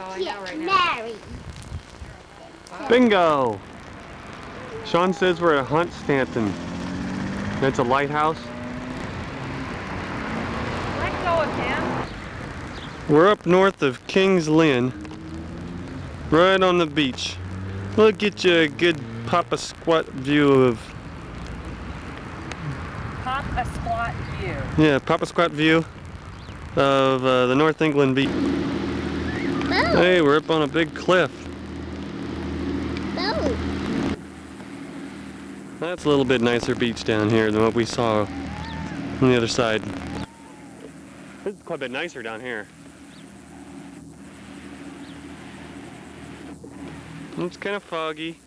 all I know right now. Mary. Bingo! Sean says we're at Hunt Stanton. That's a lighthouse. Let go of him. We're up north of Kings Lynn, right on the beach. We'll get you a good Papa Squat view of... Pop a squat view. Yeah, Papa Squat view of the North England beach. Boat. Hey, we're up on a big cliff. Boat. That's a little bit nicer beach down here than what we saw on the other side. It's quite a bit nicer down here. It's kind of foggy.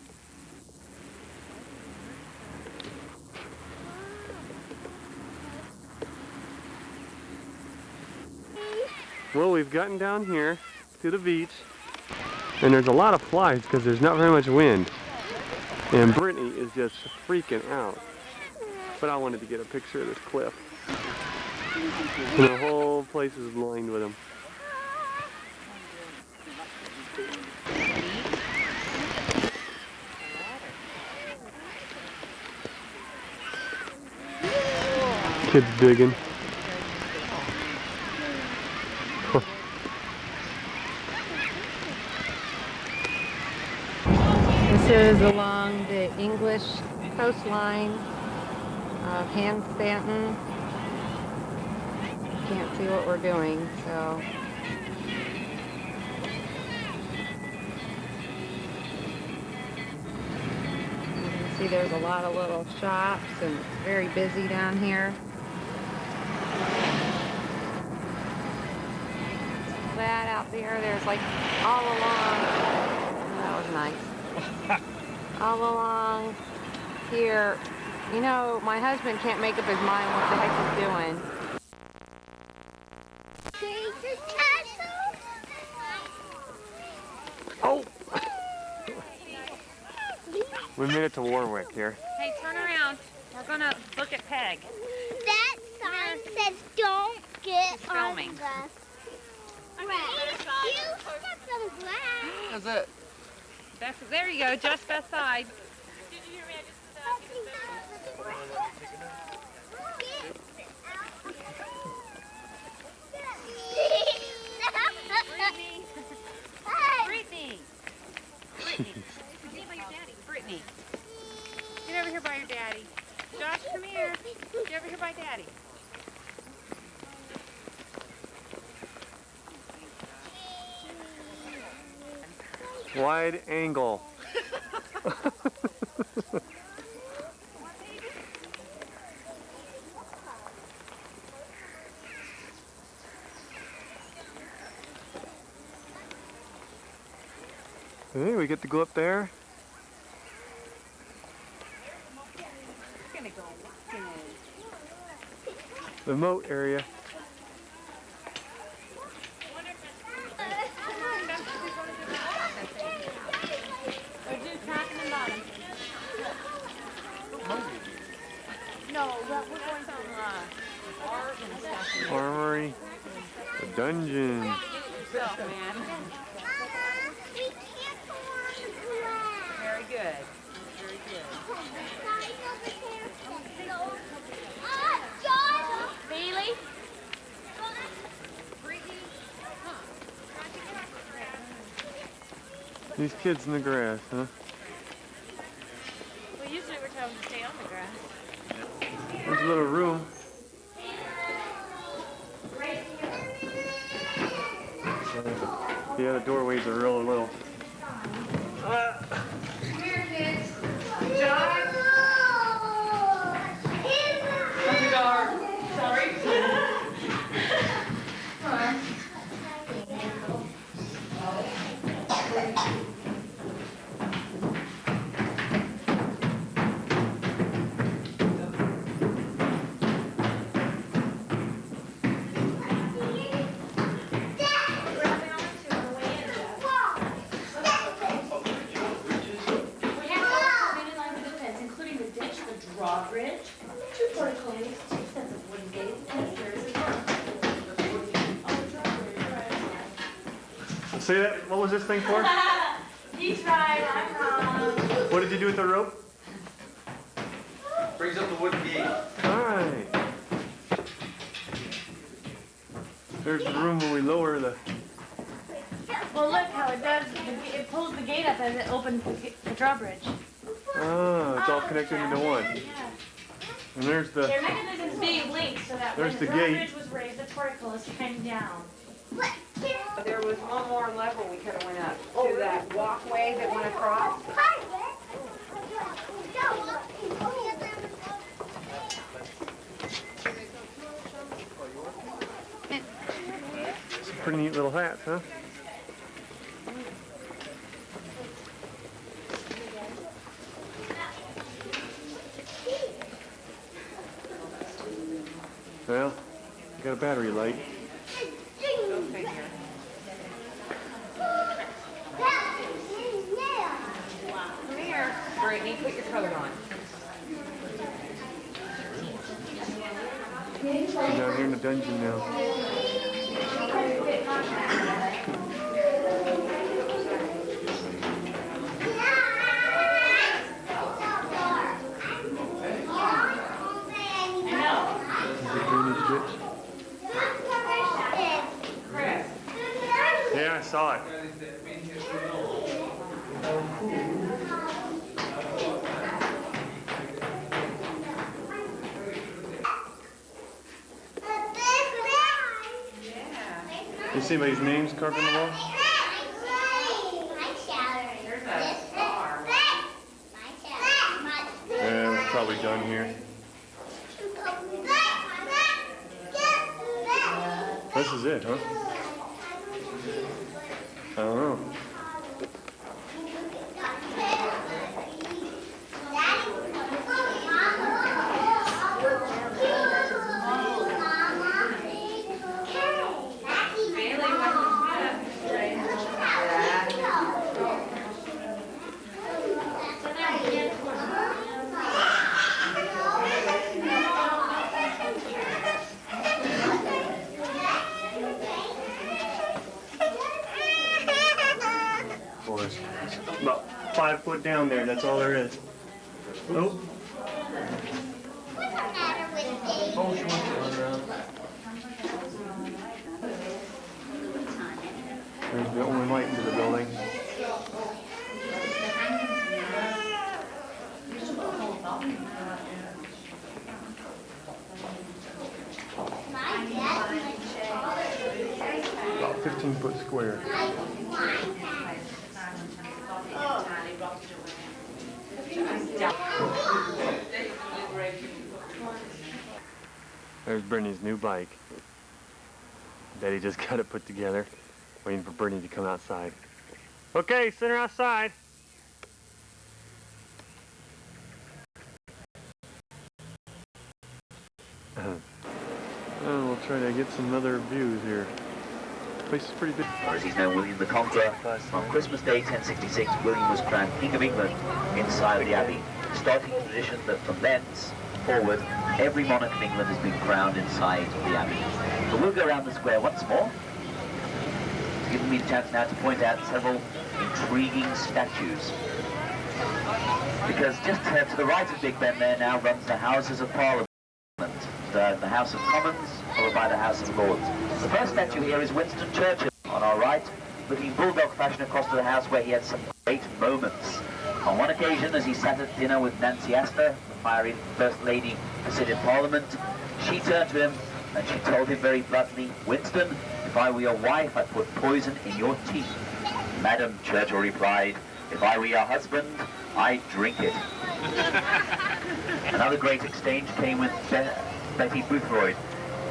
Well, we've gotten down here to the beach, and there's a lot of flies because there's not very much wind. And Brittany is just freaking out. But I wanted to get a picture of this cliff. And the whole place is lined with them. Kids digging. This is along the English coastline of Stanton. Can't see what we're doing, so. You can see there's a lot of little shops and it's very busy down here. That out there's like all along, that was nice. All along here, you know, my husband can't make up his mind what the heck he's doing. Oh! We made it to Warwick here. Hey, turn around. We're gonna look at Peg. That sign says don't get on filming. grass. You stepped on grass. Is it? There you go, just beside. Did you hear me? I just said I was going to Brittany! Brittany! Get by your daddy. Brittany! Get over here by your daddy. Josh, come here. Get over here by daddy. Wide angle. Hey, we get to go up there. We're gonna go walking. The moat area. No, we're going to art and stuff. Armory. The dungeon. Yourself, man. We can't go on grass. Very good. Very good. John! Bailey? These kids in the grass, huh? Well, usually we're telling them to stay on the grass. There's a little room. Yeah, the doorways are real little. Drawbridge, 2 porticos, 2 sets of wooden gates, and a series of doors. Say that. What was this thing for? He's right, I'm wrong. What did you do with the rope? Brings up the wooden gate. All right. There's the room where we lower the. Well, look how it does. It pulls the gate up as it opens the drawbridge. Ah, it's all connected into one. Yeah. And there's the. Their mechanisms being linked so that There's when the the gate. drawbridge was raised, the torque is coming down. There was one more level we could have went up to that walkway that went across. It's a pretty neat little hat, huh? Well, you got a battery light. Go figure. Come here, Brittany, put your coat on. We're down here in the dungeon now. The drainage ditch. Yeah, I saw it. You see anybody's names carved on the wall? Yeah, we're probably done here. This is it, huh? I don't know. It's about 5 foot down there, that's all there is. Oh. Oh, she wants to run around. There's the only light into the building. About 15 foot square. There's Brittany's new bike. Daddy just got it put together, waiting for Brittany to come outside. Okay, send her outside. We'll try to get some other views here. This place is pretty big. Or as he's known, William the Conqueror. On Christmas Day 1066, William was crowned King of England inside the Abbey, starting a tradition that from thence forward, every monarch of England has been crowned inside the Abbey. But we'll go around the square once more. It's given me the chance now to point out several intriguing statues. Because just to the right of Big Ben there now runs the Houses of Parliament. The House of Commons, followed by the House of Lords. The first statue here is Winston Churchill on our right, looking bulldog fashion across to the house where he had some great moments. On one occasion, as he sat at dinner with Nancy Astor, the fiery First Lady to sit in Parliament, she turned to him and she told him very bluntly, "Winston, if I were your wife, I'd put poison in your teeth." Madam, Churchill replied, "If I were your husband, I'd drink it." Another great exchange came with Betty Boothroyd,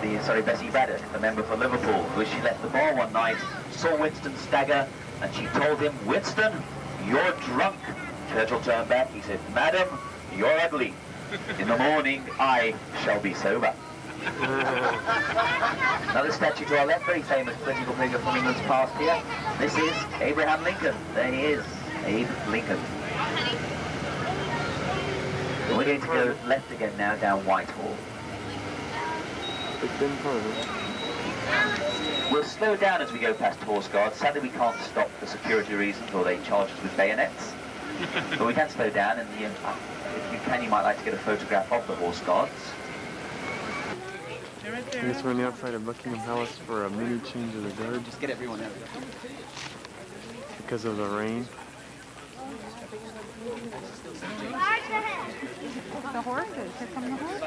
Bessie Baddock, the member for Liverpool, who as she left the bar one night, saw Winston stagger, and she told him, "Winston, you're drunk." Churchill turned back, he said, "Madam, you're ugly. In the morning, I shall be sober." Another statue to our left, very famous political figure from England's past here. This is Abraham Lincoln. There he is, Abe Lincoln. We're going to go left again now, down Whitehall. Big Ben Parliament. We'll slow down as we go past horse guards. Sadly, we can't stop for security reasons, or they charge us with bayonets. But we can slow down, and if you can, you might like to get a photograph of the horse guards. I guess we're on the outside of Buckingham Palace for a mini change of the guard. Just get everyone out. Because of the rain. The horses. Here come the horses.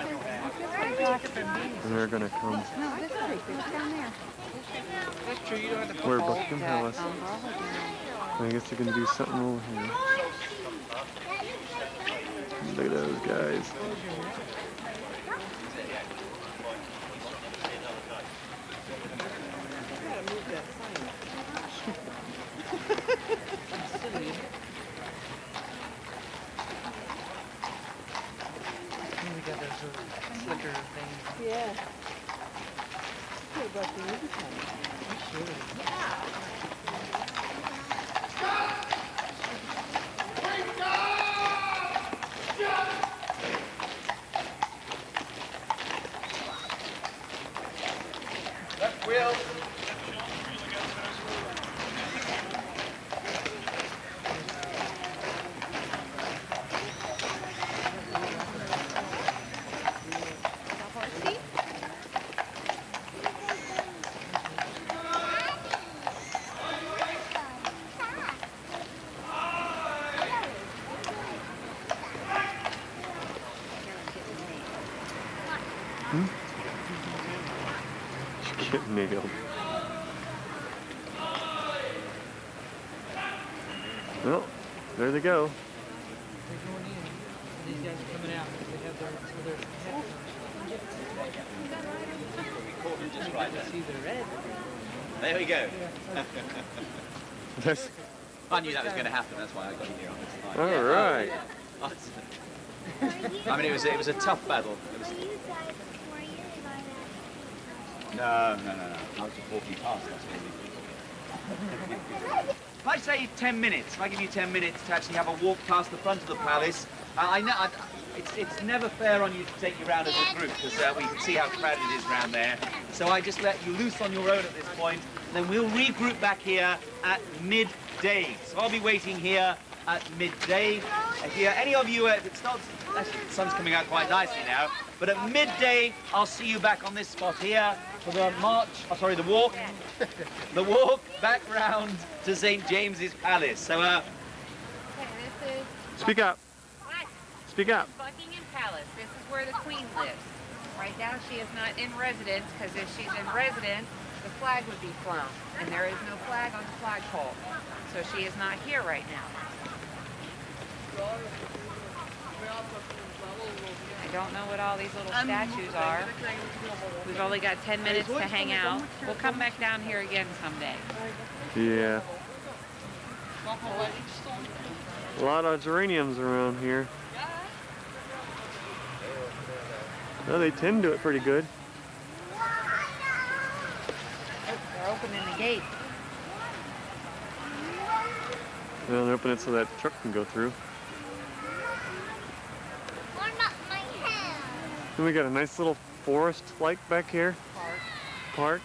And they're gonna come. No, this way. Look down there. We're at Buckingham Palace. I guess they're gonna do something over here. Look at those guys. Yeah. Left wheel. Get nailed. Well, there they go. These guys are coming out. They have their see the red. There we go. That's, I knew that was going to happen. That's why I got here on this line. all right. I mean, it was a tough battle. It was... No. I was just walking past. That's really... If I say 10 minutes, if I give you 10 minutes to actually have a walk past the front of the palace, I know it's never fair on you to take you around as a group because we can see how crowded it is around there. So I just let you loose on your own at this point, and then we'll regroup back here at midday. So I'll be waiting here at midday. If any of you, if it starts, actually the sun's coming out quite nicely now, but at midday I'll see you back on this spot here for the the walk back round to St. James's Palace. So Okay, this is Speak up. Speak up. Buckingham Palace. This is where the Queen lives. Right now she is not in residence because if she's in residence, the flag would be flown. And there is no flag on the flagpole. So she is not here right now. I don't know what all these little statues are. We've only got 10 minutes to hang out. We'll come back down here again someday. Yeah. A lot of geraniums around here. Well, they tend to it pretty good. They're opening the gate. Well, they open it so that truck can go through. What about my hand? And we got a nice little forest-like back here. Park.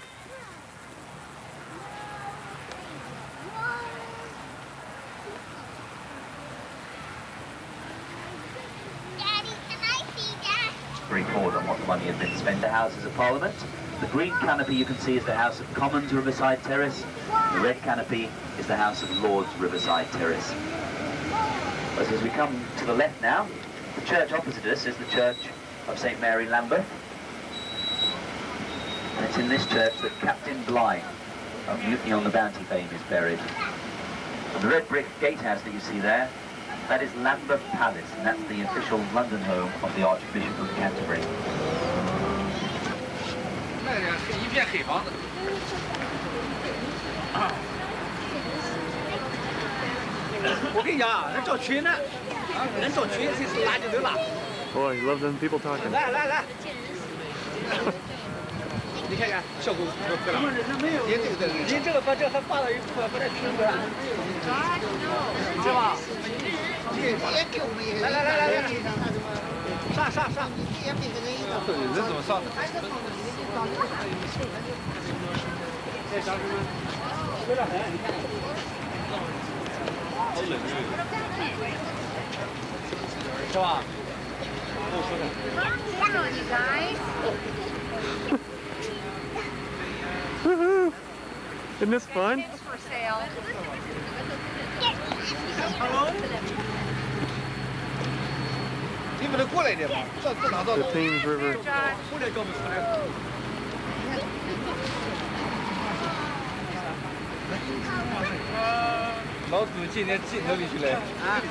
Daddy, can I see that? Report on what the money has been spent. The Houses of Parliament. The green canopy you can see is the House of Commons, Riverside Terrace. The red canopy is the House of Lords, Riverside Terrace. As we come to the left now, the church opposite us is the Church of St. Mary Lambeth. And it's in this church that Captain Bligh of Mutiny on the Bounty fame is buried. And the red brick gatehouse that you see there, that is Lambeth Palace, and that's the official London home of the Archbishop of Canterbury. 一片黑房子。我跟你讲啊，人找群呢，人找群是拉就能拉。 Boy, you love them people talking. 来，你看看效果不错。您这个把这还发了一块，把这群过来，是吧？来。上上上！你这怎么上？是吧？ Hello, you guys. Woohoo! Isn't this fun? It's for sale. The Thames River. Josh. 老祖进那镜头里去了啊！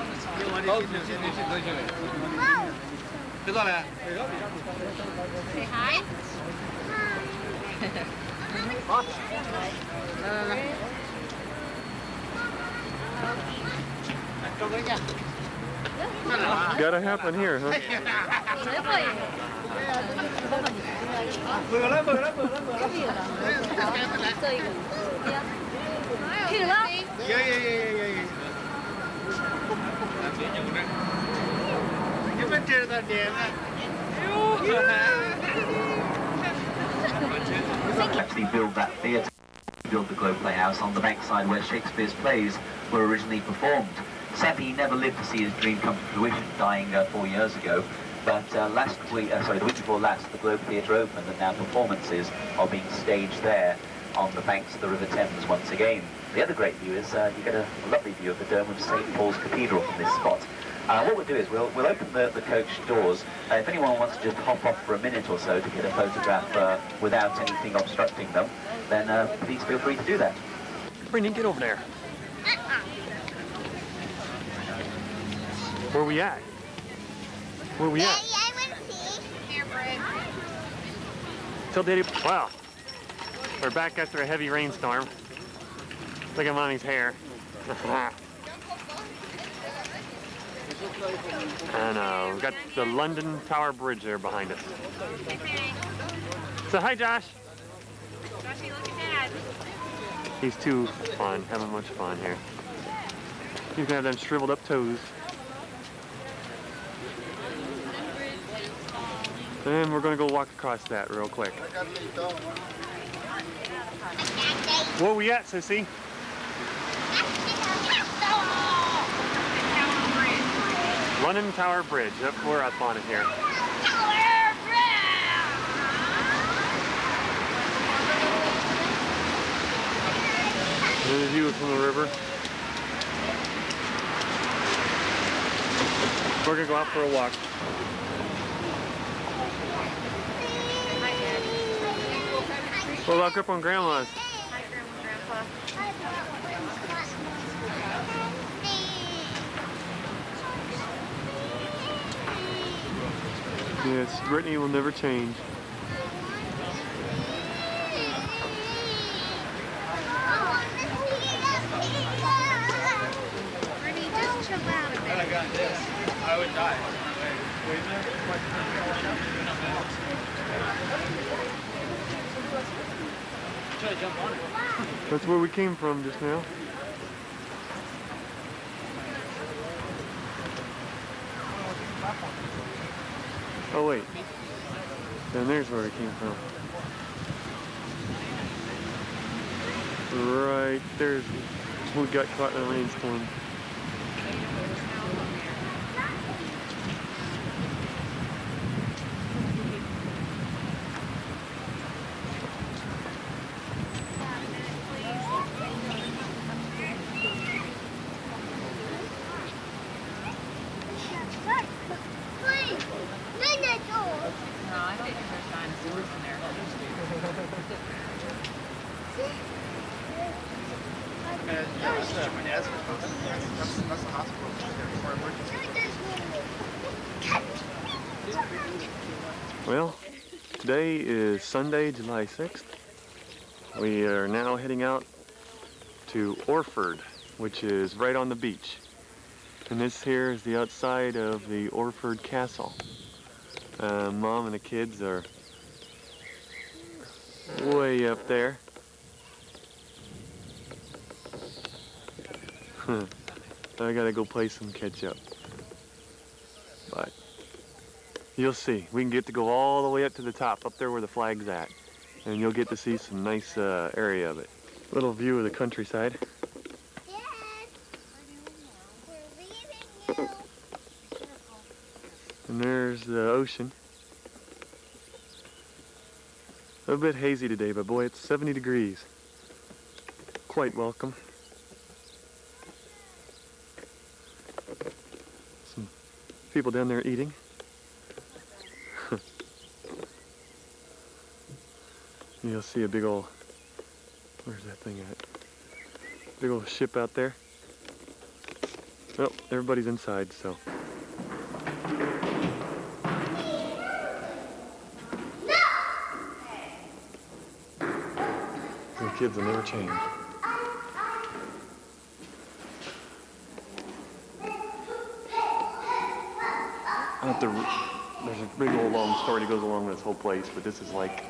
老祖进那镜头去了。知道了。 Say hi. 好，来来来，找个去。 Gotta happen here, huh? 回来，回来，回来，回来。去了。耶！你们这的脸啊！ Actually build that theatre, build the Globe Playhouse on the bankside where Shakespeare's plays were originally performed. Sadly, he never lived to see his dream come to fruition, dying 4 years ago. But the week before last, the Globe Theatre opened, and now performances are being staged there on the banks of the River Thames once again. The other great view is you get a lovely view of the dome of St Paul's Cathedral from this spot. What we'll do is we'll open the coach doors. If anyone wants to just hop off for a minute or so to get a photograph without anything obstructing them, then please feel free to do that. Brendan, get over there. Where we at? Where we at? I want to see. Here, Brett. Tell Daddy. Wow. We're back after a heavy rainstorm. Look at Mommy's hair. And we've got the London Tower Bridge there behind us. So hi, Josh. Joshy, look at Dad. He's too fun, having much fun here. He's gonna have them shriveled up toes. And we're gonna go walk across that real quick. Where we at, Sissy? London Tower Bridge. Yep, we're up on it here. There's a view from the river. We're gonna go out for a walk. What about Grandpa and Grandma's? Hi, Grandma and Grandpa. Yes, Brittany will never change. Brittany, just chill out a bit. I got this. I would die. Try to jump on it. That's where we came from just now. Oh wait, then there's where we came from. Right there's we got caught in a rainstorm. No, I don't think there's dinosaurs in there. That's the hospital for emergency. Well, today is Sunday, July 6th. We are now heading out to Orford, which is right on the beach. And this here is the outside of the Orford Castle. Mom and the kids are way up there. I gotta go play some catch up. But You'll see. We can get to go all the way up to the top, up there where the flag's at. And you'll get to see some nice area of it. Little view of the countryside. Dad, we're leaving you. And there's the ocean. A bit hazy today, but boy, it's 70 degrees. Quite welcome. Some people down there eating. You'll see a big old, where's that thing at? Big old ship out there. Oh, everybody's inside, so. The kids will never change. There's a big old long story that goes along with this whole place, but this is like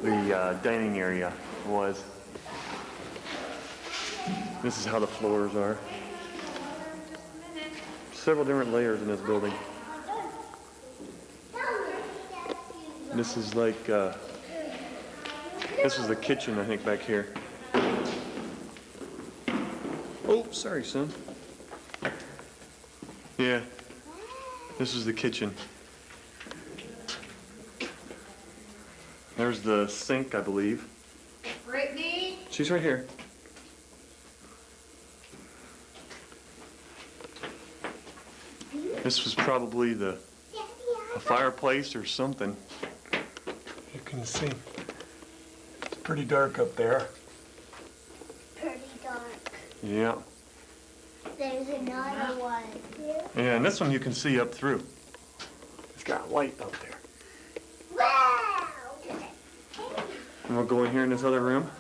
the dining area was. This is how the floors are. Several different layers in this building. This is like, this is the kitchen, I think, back here. Oh, sorry, son. Yeah, this is the kitchen. There's the sink, I believe. Brittany? She's right here. This was probably a fireplace or something. You can see. It's pretty dark up there. Pretty dark. Yeah. There's another one. Yeah, and this one you can see up through. It's got light up there. Wow! And we'll go in here in this other room.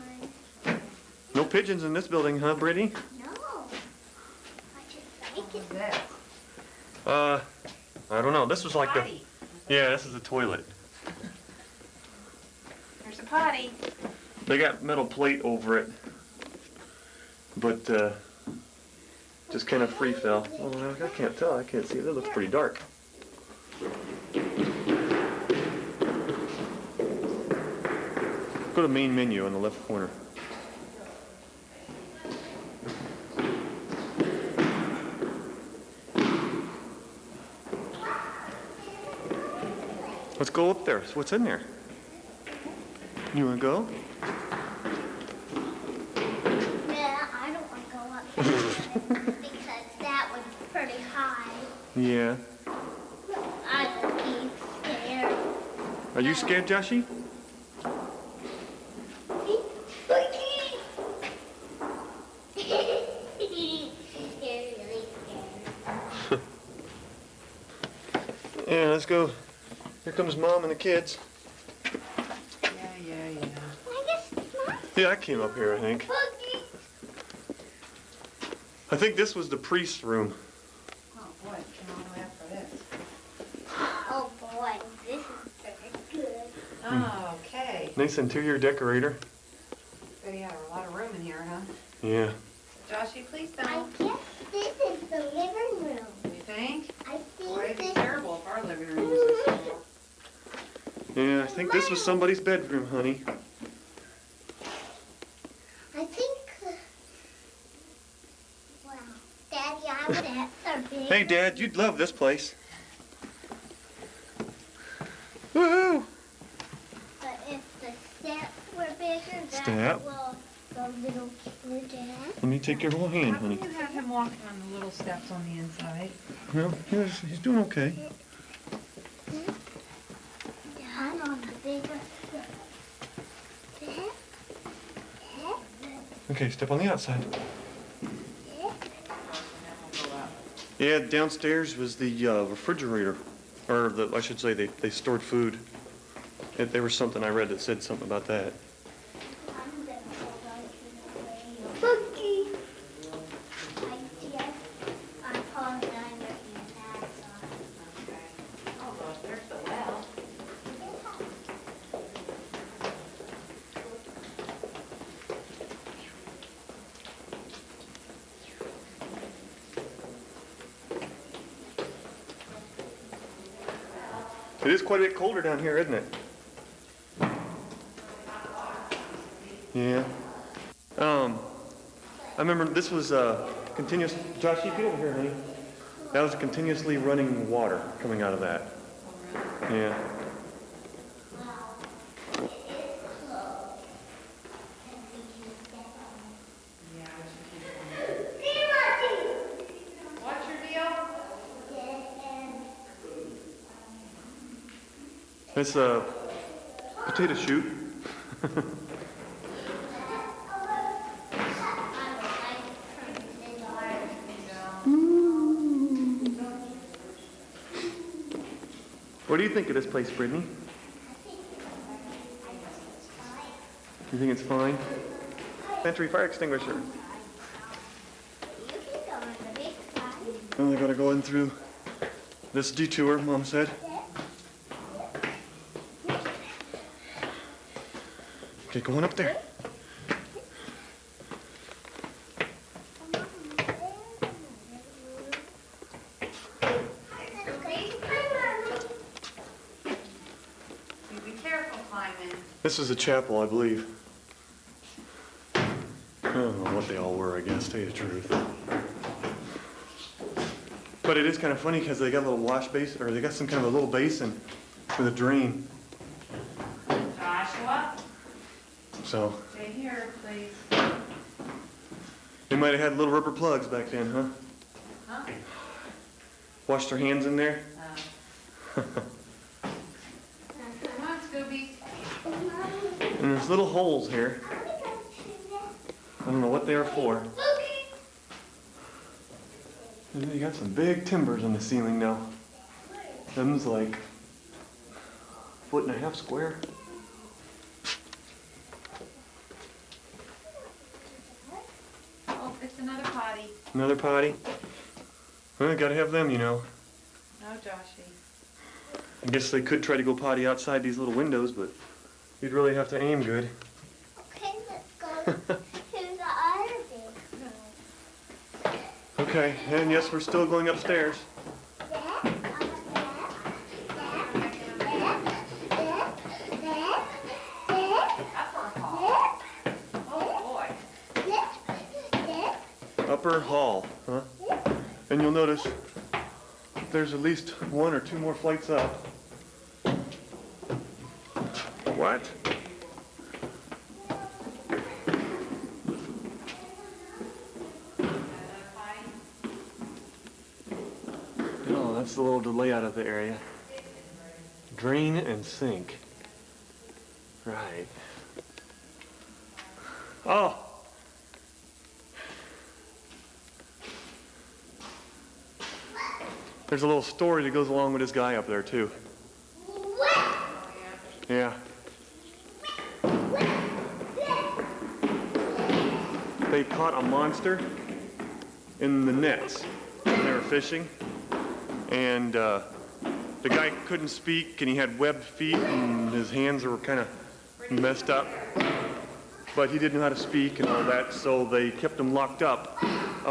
No pigeons in this building, huh, Brittany? No. I just like it. That? I don't know. This was like Potty. Yeah, this is the toilet. There's a potty. They got metal plate over it, but just kind of free fell. Oh, I can't tell. I can't see it. It looks pretty dark. Go to main menu on the left corner. Let's go up there. So what's in there? You want to go? Yeah, I don't want to go up there because that was pretty high. Yeah. I would be scared. Are you scared, Joshy? Yeah, let's go. Here comes Mom and the kids. Yeah. Yeah, I came up here, I think. I think this was the priest's room. Oh boy, it came all the way up for this. Oh boy, this is pretty good. Oh, okay. Nice interior decorator. So you have a lot of room in here, huh? Yeah. Joshy, please I don't. guess this is the living room. You think? I Boy, it'd be think terrible if our living room was this small. Yeah, I think this was somebody's bedroom, honey. I think. Wow, Daddy, I would have so big. Hey, Dad, you'd love this place. Woohoo! But if the steps were bigger, that Step. will go little Dad. Let me take your whole hand, How honey. come you have him walking on the little steps on the inside? Well, he's doing okay. I'm on the bigger step. Dad? Okay, step on the outside. Yeah, downstairs was the refrigerator. Or, I should say, they stored food. There was something I read that said something about that. Cookie. I apologize if you had some. Oh, well, there's the well. It is quite a bit colder down here, isn't it? Yeah. I remember this was continuous. Josh, you get over here, honey. That was continuously running water coming out of that. Yeah. What's your deal? It's a potato shoot. What do you think of this place, Brittany? You think it's fine? Entry fire extinguisher. Only gotta go in through this detour, Mom said. Okay, go on up there. Be careful climbing. This is a chapel, I believe. I don't know what they all were, I guess, to tell you the truth. But it is kind of funny because they got a little wash basin, or they got some kind of a little basin with a drain. Joshua, So stay here, please. they might have had little rubber plugs back then, huh? Huh? Washed their hands in there. Come on, Scooby. And there's little holes here. I don't know what they are for. And they got some big timbers on the ceiling now. Them's like 1.5 feet square. Oh, it's another potty. Another potty. Well, gotta have them, you know. No, Joshy. I guess they could try to go potty outside these little windows, but you'd really have to aim good. Okay, let's go to the other big room. Okay, and yes, we're still going upstairs. Upper hall, huh? And you'll notice there's at least 1 or 2 more flights up. What? Oh, that's the little layout of the area. Drain and sink. Right. Oh! There's a little story that goes along with this guy up there, too. Yeah. They caught a monster in the nets when they were fishing. And the guy couldn't speak, and he had webbed feet, and his hands were kind of messed up. But he didn't know how to speak and all that, so they kept him locked up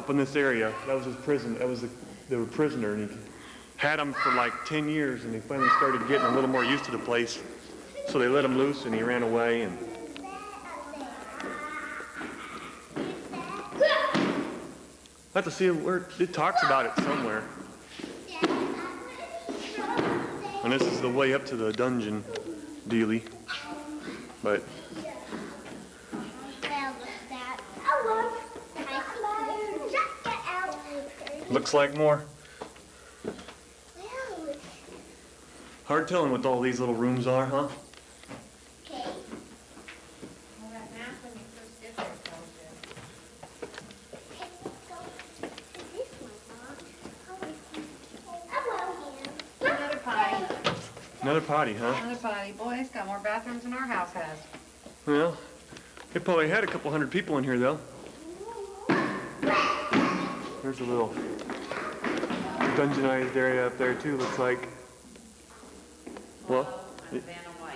in this area. That was his prison. That was the prisoner, and he had him for like 10 years, and they finally started getting a little more used to the place. So they let him loose, and he ran away. And I have to see where it talks about it somewhere. And this is the way up to the dungeon dealy. But looks like more. Hard telling what all these little rooms are, huh? Another potty. Another potty, huh? Another potty. Boy, it's got more bathrooms than our house has. Well, it probably had a couple hundred people in here, though. There's a little dungeonized area up there, too, looks like. Well, And Vanna White.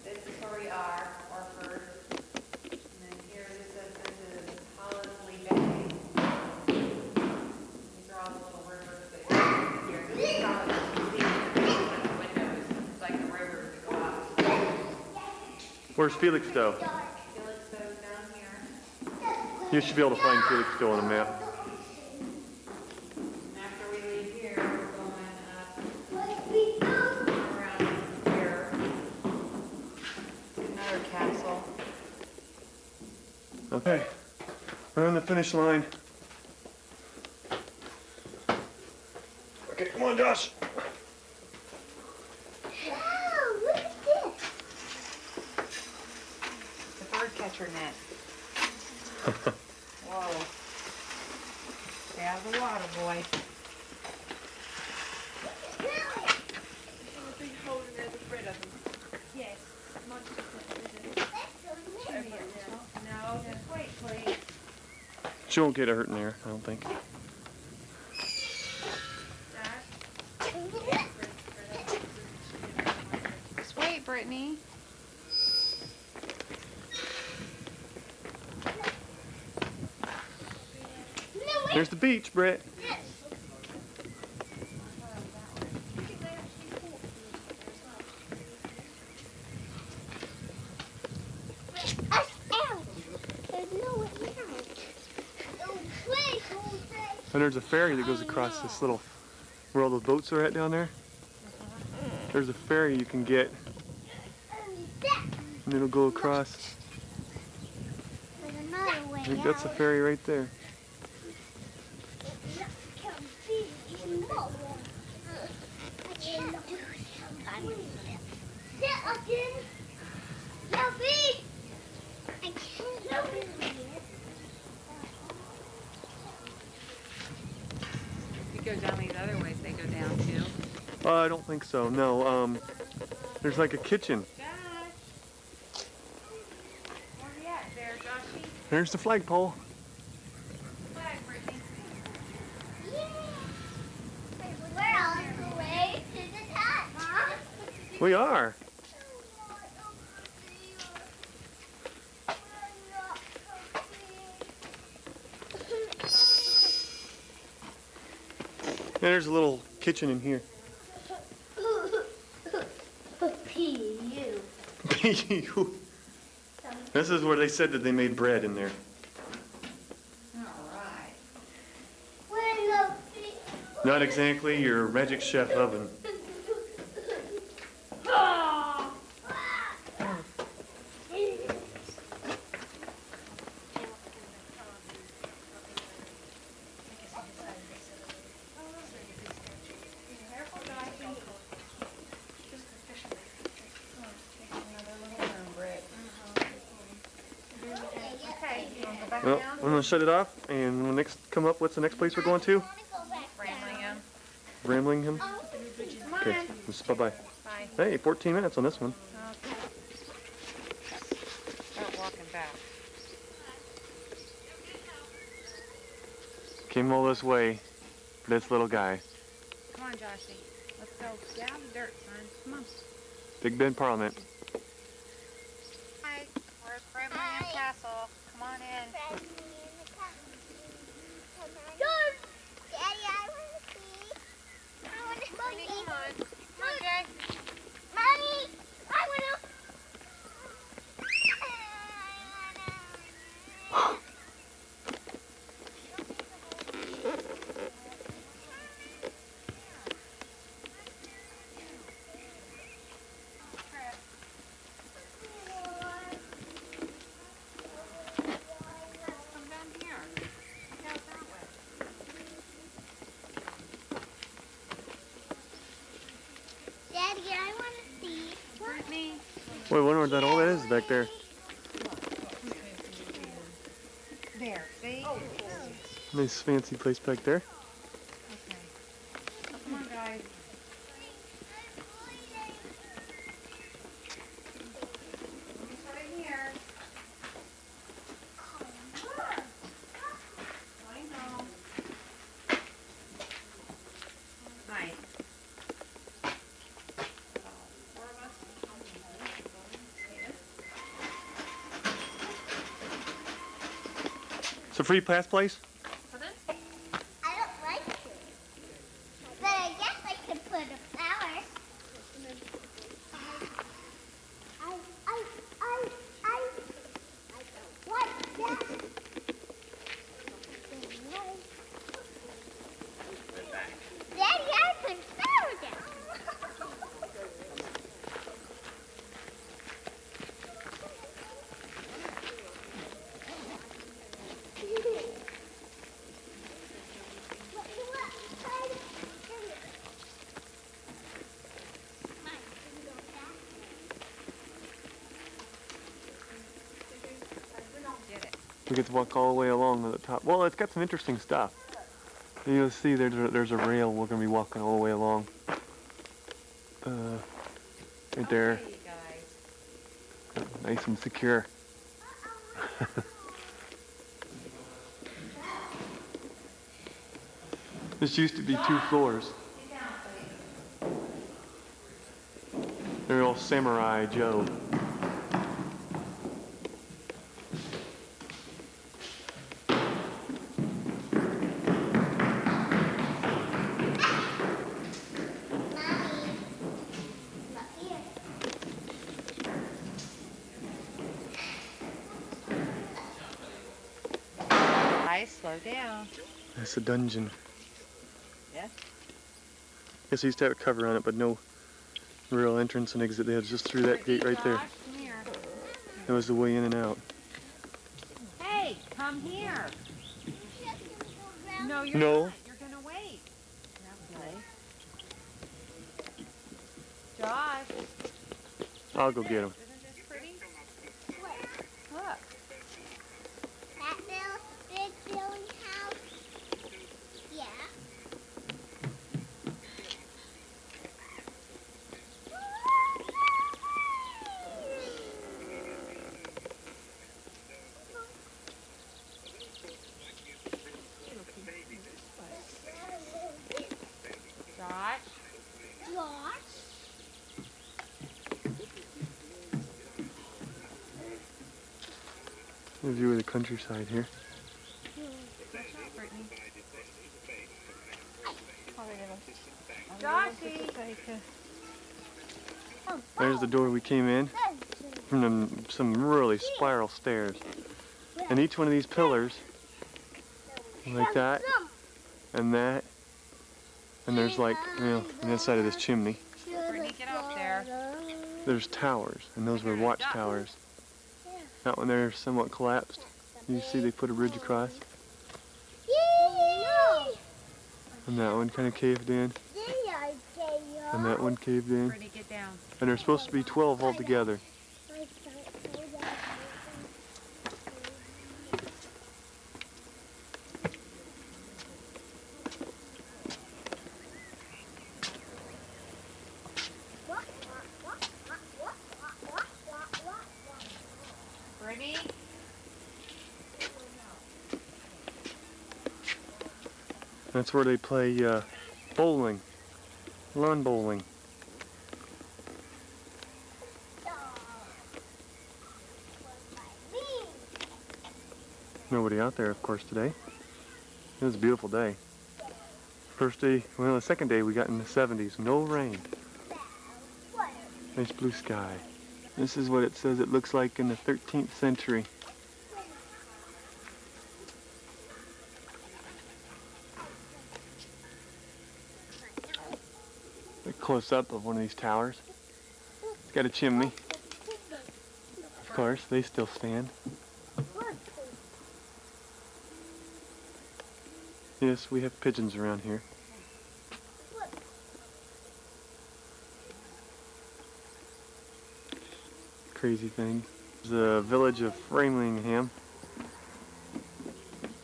This is where we are, Orford. And then here this is Hollisley Bay. These are all the little rivers that are here. This is Hollisley. Where's Felixstowe? Felixstowe's down here. You should be able to find Felixstowe on a map. And after we leave here, we're going up around here. Another castle. Okay, we're on the finish line. Okay, come on, Josh. Oh, look at this. The bird catcher net. Whoa. Stay out of the water, boy. Yes. No, just wait, please. She won't get hurt in there, I don't think. Just wait, Brittany. There's the beach, Brett. And there's a ferry that goes across this little, where all those boats are at down there. There's a ferry you can get, and it'll go across. I think that's a ferry right there. If you go down these other ways, they go down too. I don't think so, no. There's like a kitchen. Josh! Where you at there, Joshy? There's the flagpole. Flag, Brittany. We're on the way to the top, Mom. We are. And there's a little kitchen in here. This is where they said that they made bread in there. Alright. Not exactly your magic chef oven. Okay, you want to go back Well, down? I'm gonna shut it off, and when we next come up, what's the next place we're going to? Framlingham. Bramlingham? Come Okay, on. just bye-bye. Bye. Hey, 14 minutes on this one. Okay. Start walking back. Came all this way for this little guy. Come on, Joshy. Let's go down the dirt, son. Come on. Big Ben Parliament. Hi, we're at Framlingham Castle. Come on in. Daddy, I want to see. I want to see. Brittany, come on. Come on, Jay. Mommy, I want to. Come down here. Look out that way. Daddy, I want to see. Brittany. Wait, I wonder what that all that is back there. There, see? Nice fancy place back there. Okay. Come on, guys. It's right here. I know. Nice. Four of us. It's a free pass place? I don't like it. But I guess I could put a flower. I We get to walk all the way along to the top. Well, it's got some interesting stuff. You'll see there's a rail we're going to be walking all the way along. Right there. Okay, you guys. Nice and secure. This used to be 2 floors. They're all Samurai Joe. Guys, slow down. That's a dungeon. Yeah. Guess they used to have a cover on it, but no real entrance and exit. They had just through that gate right there. Josh, come here. That was the way in and out. Hey, come here. No, you're No. not. You're gonna wait. Okay. Josh, I'll go get him. isn't this pretty? Look. That big building house? Yeah. Josh. Josh? A view of the countryside here. Joshy. There's the door we came in from some really spiral stairs. And each one of these pillars, like that, and that, and there's like, you know, on the side of this chimney, Brittany, get up there. there's towers, and those were watchtowers. That one there is somewhat collapsed. You see they put a bridge across, and that one kind of caved in, and that one caved in. Brittany, get down. And there's supposed to be 12 altogether. Brittany. That's where they play bowling, lawn bowling. Nobody out there, of course, today. It was a beautiful day. First day, well, the second day we got in the 70s, no rain. Nice blue sky. This is what it says it looks like in the 13th century. A close-up of one of these towers. It's got a chimney. Of course, they still stand. Yes, we have pigeons around here. Crazy thing. The village of Framingham.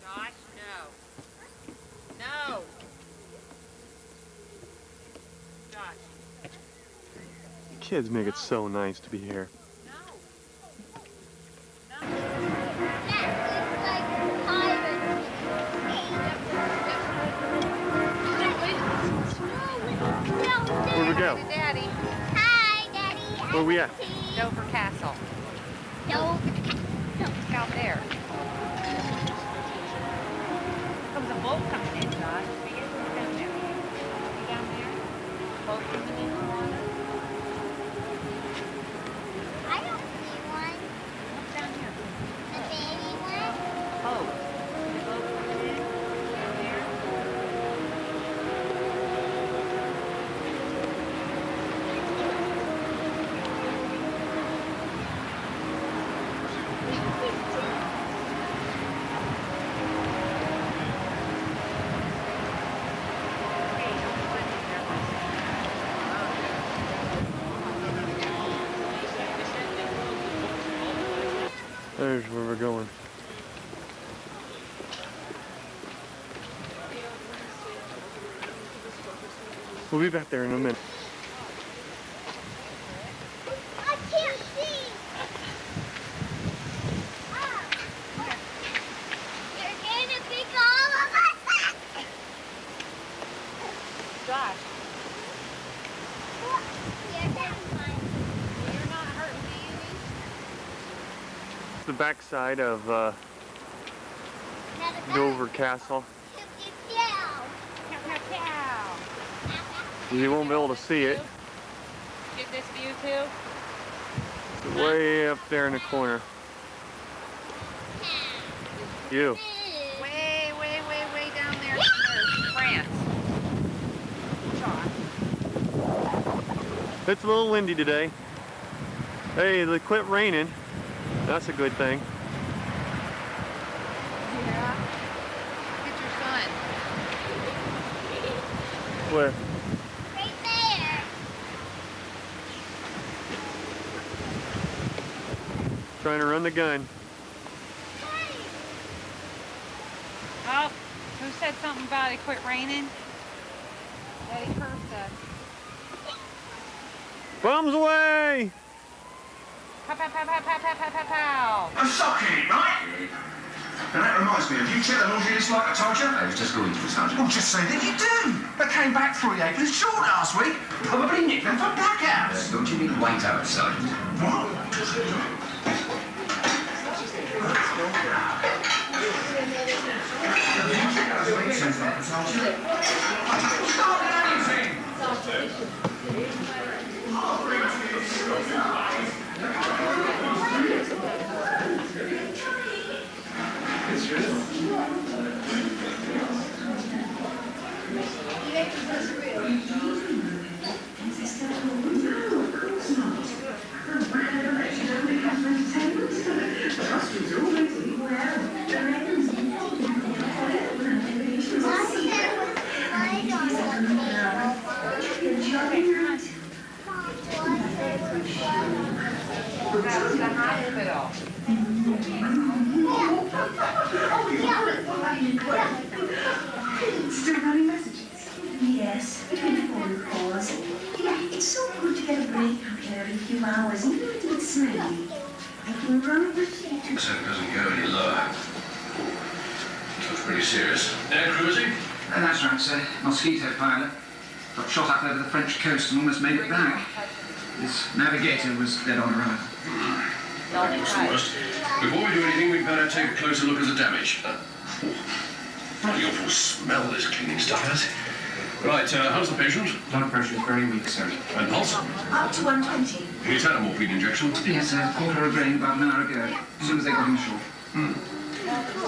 Josh, no. No. Josh, Kids make it so nice to be here. no. Where we go? Hi, Daddy. Hi, Daddy. Where we at? Dover Castle. No. Look out there. Here comes a boat coming in, Josh. See it? Look down there. See down there? Boat coming in the water. I don't see one. Look down here. A baby one. Boat. The boat coming in. Down there. There's where we're going. We'll be back there in a minute. I can't see. You're gonna pick all of us. Josh, You're fine. you're not hurting me. The backside of Now the Dover Castle. Pew, pew, pew. You won't be able to see it. Get this view too. It's way up there in the corner. You. Way, way, way, way down there. There's France. Josh. It's a little windy today. Hey, they quit raining. That's a good thing. Yeah. Look at your son. Where? Right there. Trying to run the gun. Oh, who said something about it quit raining? Daddy cursed us. Bombs away! Pow, pow, pow, pow, pow, pow, pow, pow, pow. I'm socking it, right? And that reminds me, have you checked the laundry list like I told you? I was just going to the sergeant. Well, just say that you do. They came back 3 aprons short last week. Probably nicked them for blackouts. Don't you mean white out, sergeant? What? That was the hospital. Still running messages? Yes, between 4 and 4. It's so good to get a break after every few hours, even if it's smelly. I can run over to you. So it doesn't go any lower. That's pretty serious. Air cruising? That's right, sir. Mosquito pilot. Got shot up over the French coast and almost made it back. His navigator was dead on arrival. That looks the worst. Before we do anything, we'd better take a closer look at the damage. Bloody awful smell, this cleaning stuff has. Right, how's the patient? Blood pressure is very weak, sir. And pulse? Up to 120. He's had a morphine injection. Yes, sir. Quarter of a grain about an hour ago. As soon as they got him ashore.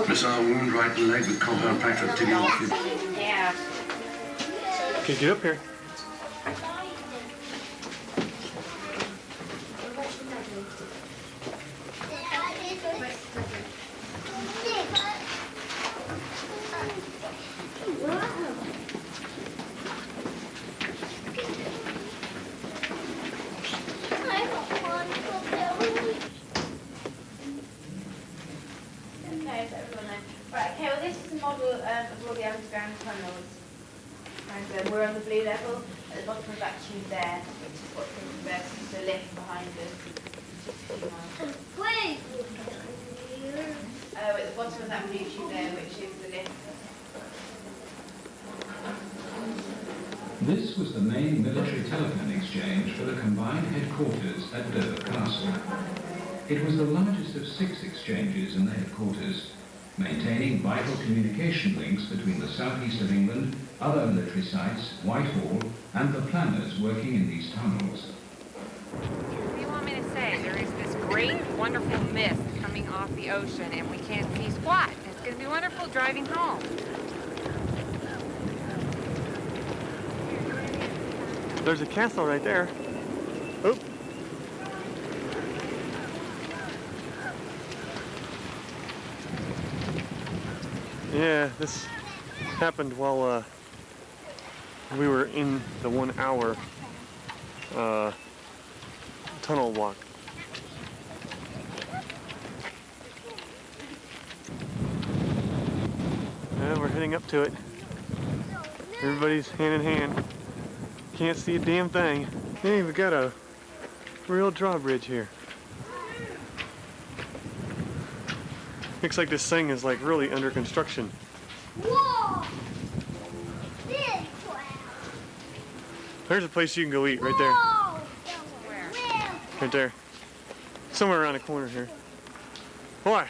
Missile wound, right leg with compound fracture of tibial fib. Yeah. Okay, get up here. Okay, so everyone there. Right, okay, well this is a model of all the underground tunnels. And we're on the blue level. At the bottom of that tube there, which is what's in versus the lift behind us. Just a few miles. Wait. At the bottom of that blue tube there, which is the lift. This was the main military telephone exchange for the combined headquarters at Dover Castle. It was the largest of 6 exchanges in the headquarters, maintaining vital communication links between the southeast of England, other military sites, Whitehall, and the planners working in these tunnels. What do you want me to say? There is this great, wonderful mist coming off the ocean, and we can't see squat. It's going to be wonderful driving home. There's a castle right there. Oop. Yeah, this happened while we were in the 1 hour tunnel walk. And we're heading up to it. Everybody's hand in hand. can't see a damn thing. Hey, we got a real drawbridge here. Looks like this thing is like really under construction. Whoa! Big cloud. There's a place you can go eat right there. Where? Right there. Somewhere around the corner here. Boy,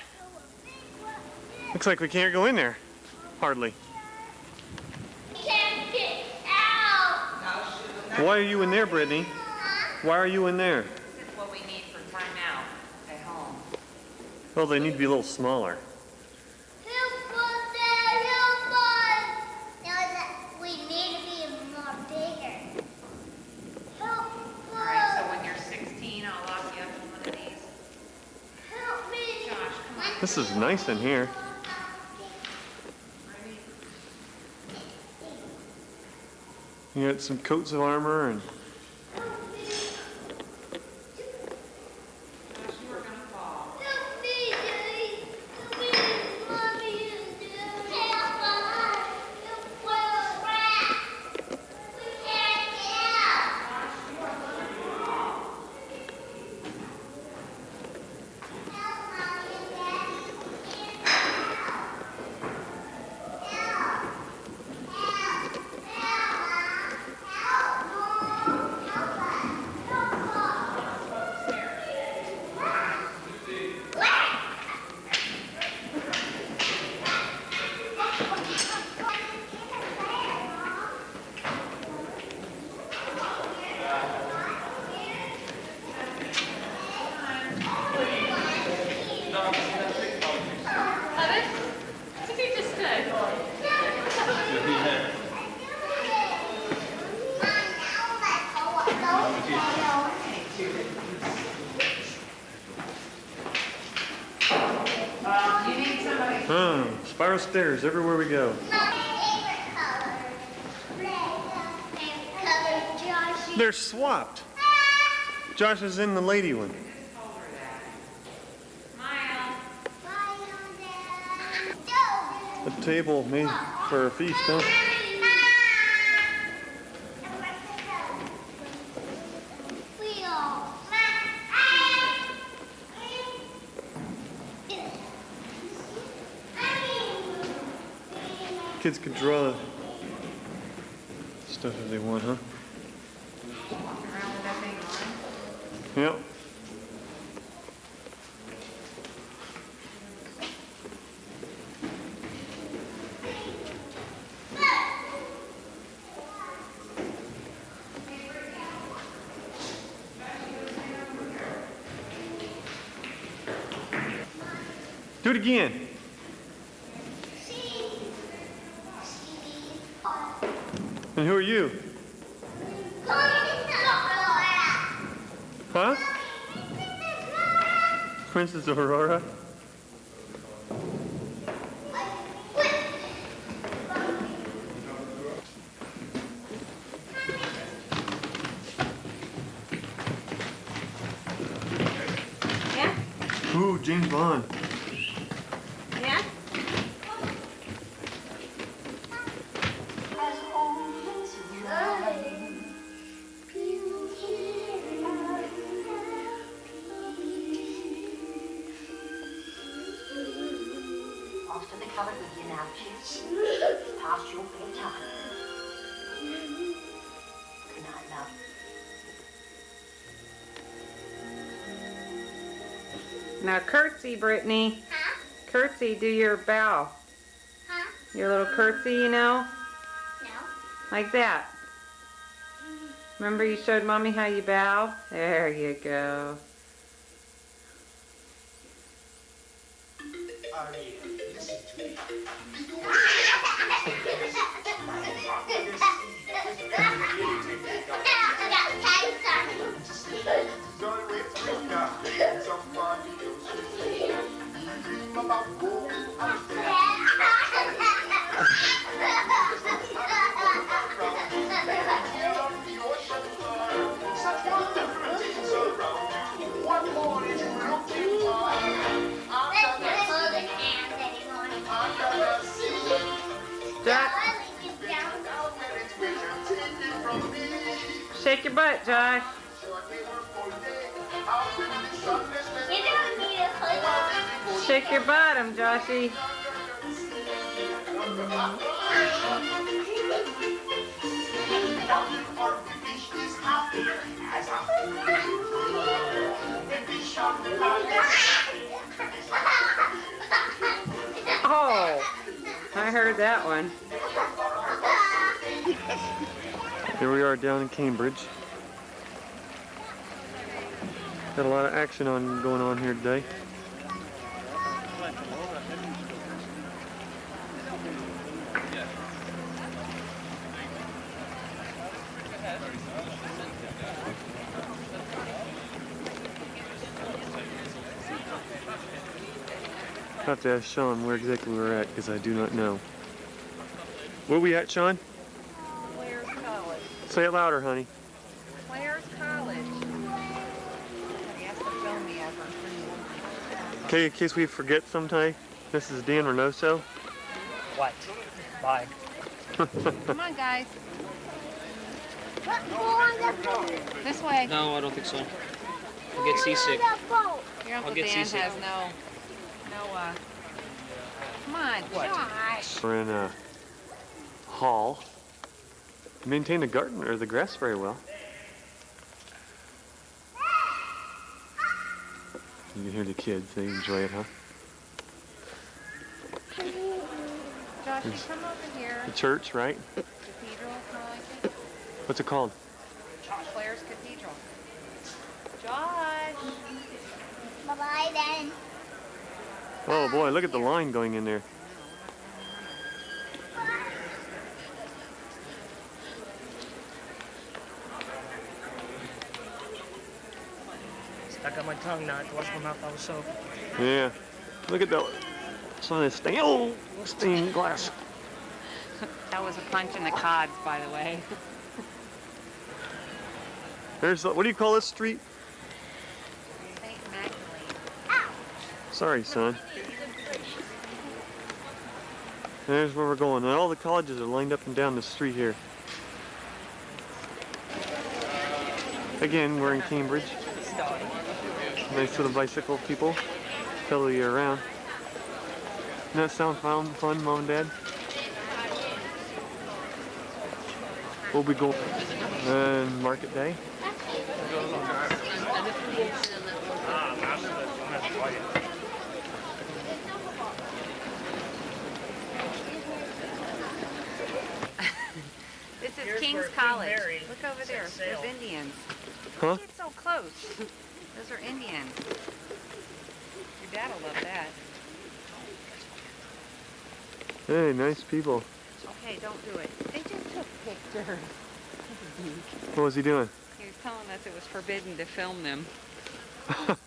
looks like we can't go in there. Hardly. Can't get out. Why are you in there, Brittany? Why are you in there? This is what we need for time out at home. Well, they need to be a little smaller. Help us, Dad, help us. No, we need to be more bigger. Help us. Alright, so when you're 16, I'll lock you up in one of these. Help me. Josh, come on. This is nice in here. You got some coats of armor and Josh, you are gonna fall. Help me, Daddy. Help me, Mommy, and Daddy. Help us. Help us. We can't get out. Help, Mommy and Daddy. We can't get out. Help. Help. spiral stairs everywhere we go. They're swapped. Josh is in the lady one. A table made for a feast, huh? Kids can draw stuff if they want, huh? Yep. Do it again. And who are you? Huh? Princess Aurora? Yeah? Ooh, James Bond. Yeah? After they covered with your napkins, past your bedtime. Good night, love. Now curtsy, Brittany. Huh? Curtsy, do your bow. Huh? Your little curtsy, you know? No. Like that. Remember you showed Mommy how you bow? There you go. Jack. Shake your butt, Josh. You don't need a hug. Shake your bottom, Joshy. Oh, I heard that one. Here we are down in Cambridge. Got a lot of action going on here today. I have to ask Sean where exactly we're at because I do not know. Where we at, Sean? Claire's College. Say it louder, honey. Claire's College. He has to film me as I'm Okay, in case we forget sometime, this is Dan Reynoso. What? Bye. Come on, guys. Go on the boat. This way. No, I don't think so. I'll get seasick. Go on the boat. Your Uncle I'll get Dan seasick. has no, come on, Josh. We're in a hall. Maintain the garden or the grass very well. You can hear the kids, they enjoy it, huh? Joshy, come over here. The church, right? Cathedral, kind of like it. What's it called? Claire's Cathedral. Josh. Bye-bye then. Oh boy, look at the line going in there. Stuck out my tongue now. I have to wash my mouth out with soap. Yeah. Look at that. Some of this stained glass. That was a punch in the cods, by the way. There's, what do you call this street? St. Magdalene. Sorry, son. There's where we're going. And all the colleges are lined up and down the street here. Again, we're in Cambridge. Nice little bicycle people. Pedal you around. Doesn't that sound fun, Mom and Dad? We'll be going on Market Day. This is King's College. Look over there. There's Indians. Huh? Get so close. Those are Indians. Your dad will love that. Hey, nice people. Okay, don't do it. They just took pictures. What was he doing? He was telling us it was forbidden to film them. This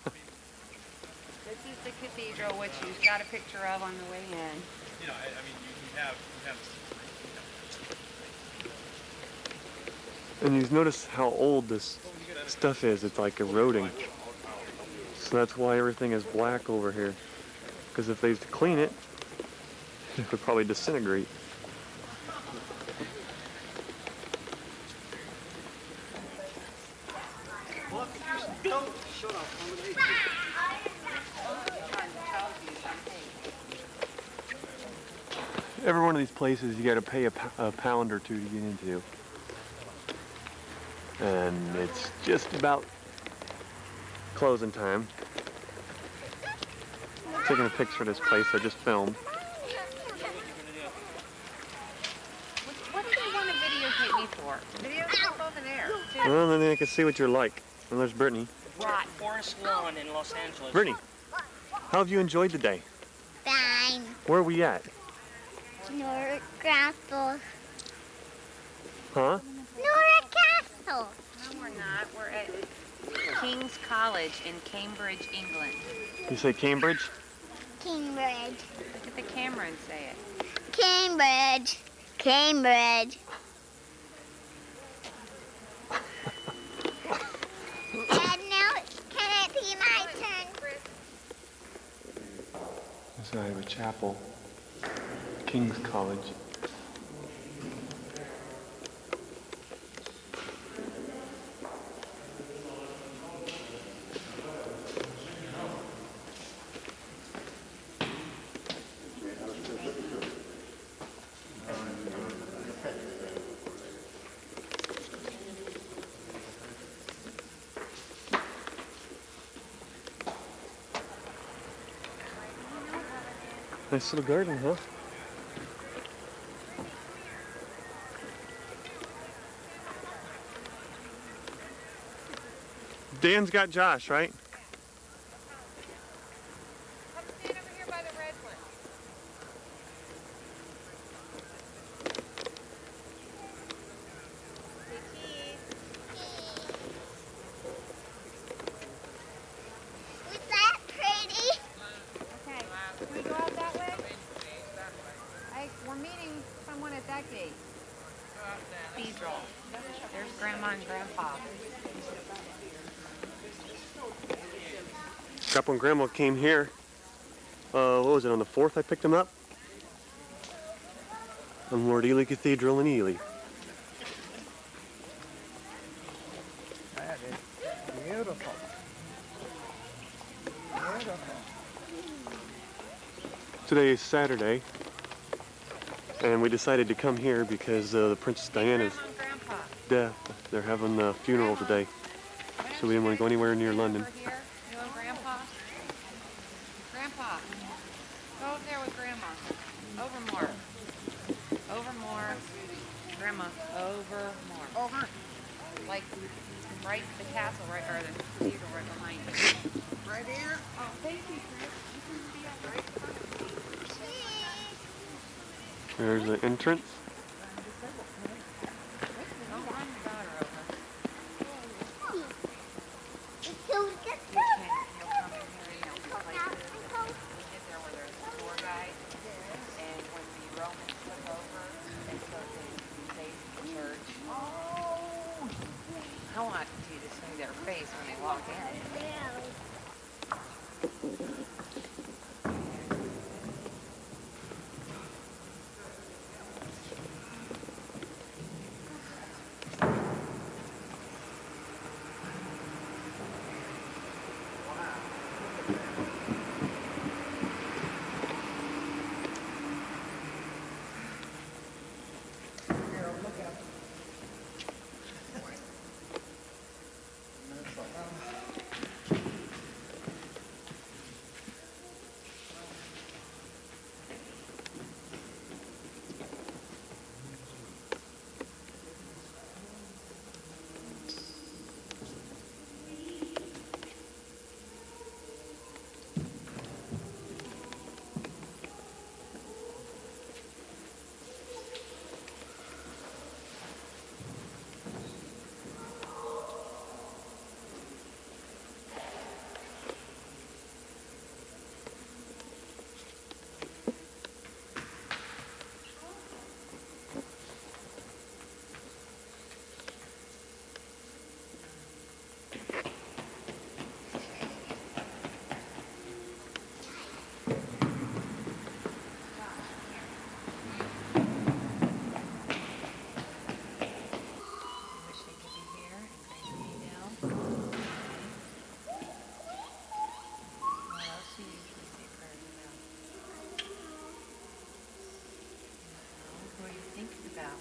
is the cathedral, which you've got a picture of on the way in. You know, I mean, you have And you notice how old this stuff is. It's like eroding. So that's why everything is black over here. Because if they used to clean it, it would probably disintegrate. Every one of these places you got to pay a pound or two to get into. And it's just about closing time. Taking a picture of this place I just filmed. What do you want to videotape me for? Videotape over there. too. Well, then I can see what you're like. And there's Brittany. Right. Forest Lawn in Los Angeles. Brittany, how have you enjoyed the day? Fine. Where are we at? North Castle. Huh? North Castle. No, we're not. We're at King's College in Cambridge, England. You say Cambridge? Cambridge. Look at the camera and say it. Cambridge. Cambridge. Dad, now can it be my turn? So I have a chapel. King's College. Nice little garden, huh? Dan's got Josh, right? Come stand over here by the red one. Hey, Keith. Was that pretty? Okay, can we go out that way? Hey, we're meeting someone at that gate. Cathedral. There's Grandma and Grandpa. Grandpa and Grandma came here. What was it, on the 4th I picked them up? On Lord Ely Cathedral in Ely. That is beautiful. Beautiful. Today is Saturday, and we decided to come here because the Princess Diana's Grandma and Grandpa. death. They're having a funeral today, so we didn't want to go anywhere near London. Over here, you and Grandpa. Grandpa, go over there with Grandma. Over more. Over more. Grandma, over more. Over. Like right, the castle right, or the cathedral right behind you. Right here? Oh, thank you, Chris. You can be up right in front of me. There's the entrance. Don't run your daughter over. It's so good. You can. He'll come in here and he'll be places. We'll get there where there's a tour guide. And when the Romans took over, they took the face of the church. I want you to see their face when they walk in.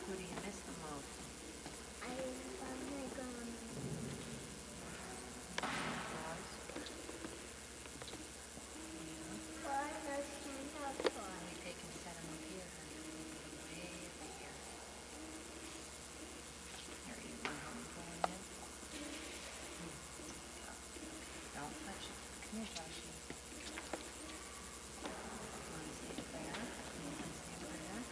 Who do you miss the most? I love my grandma. We take and set them up here, honey. Way over here. Here, you want help me put them in? Don't touch it. Come here, Joshy. Want to stand there? You want to stand back?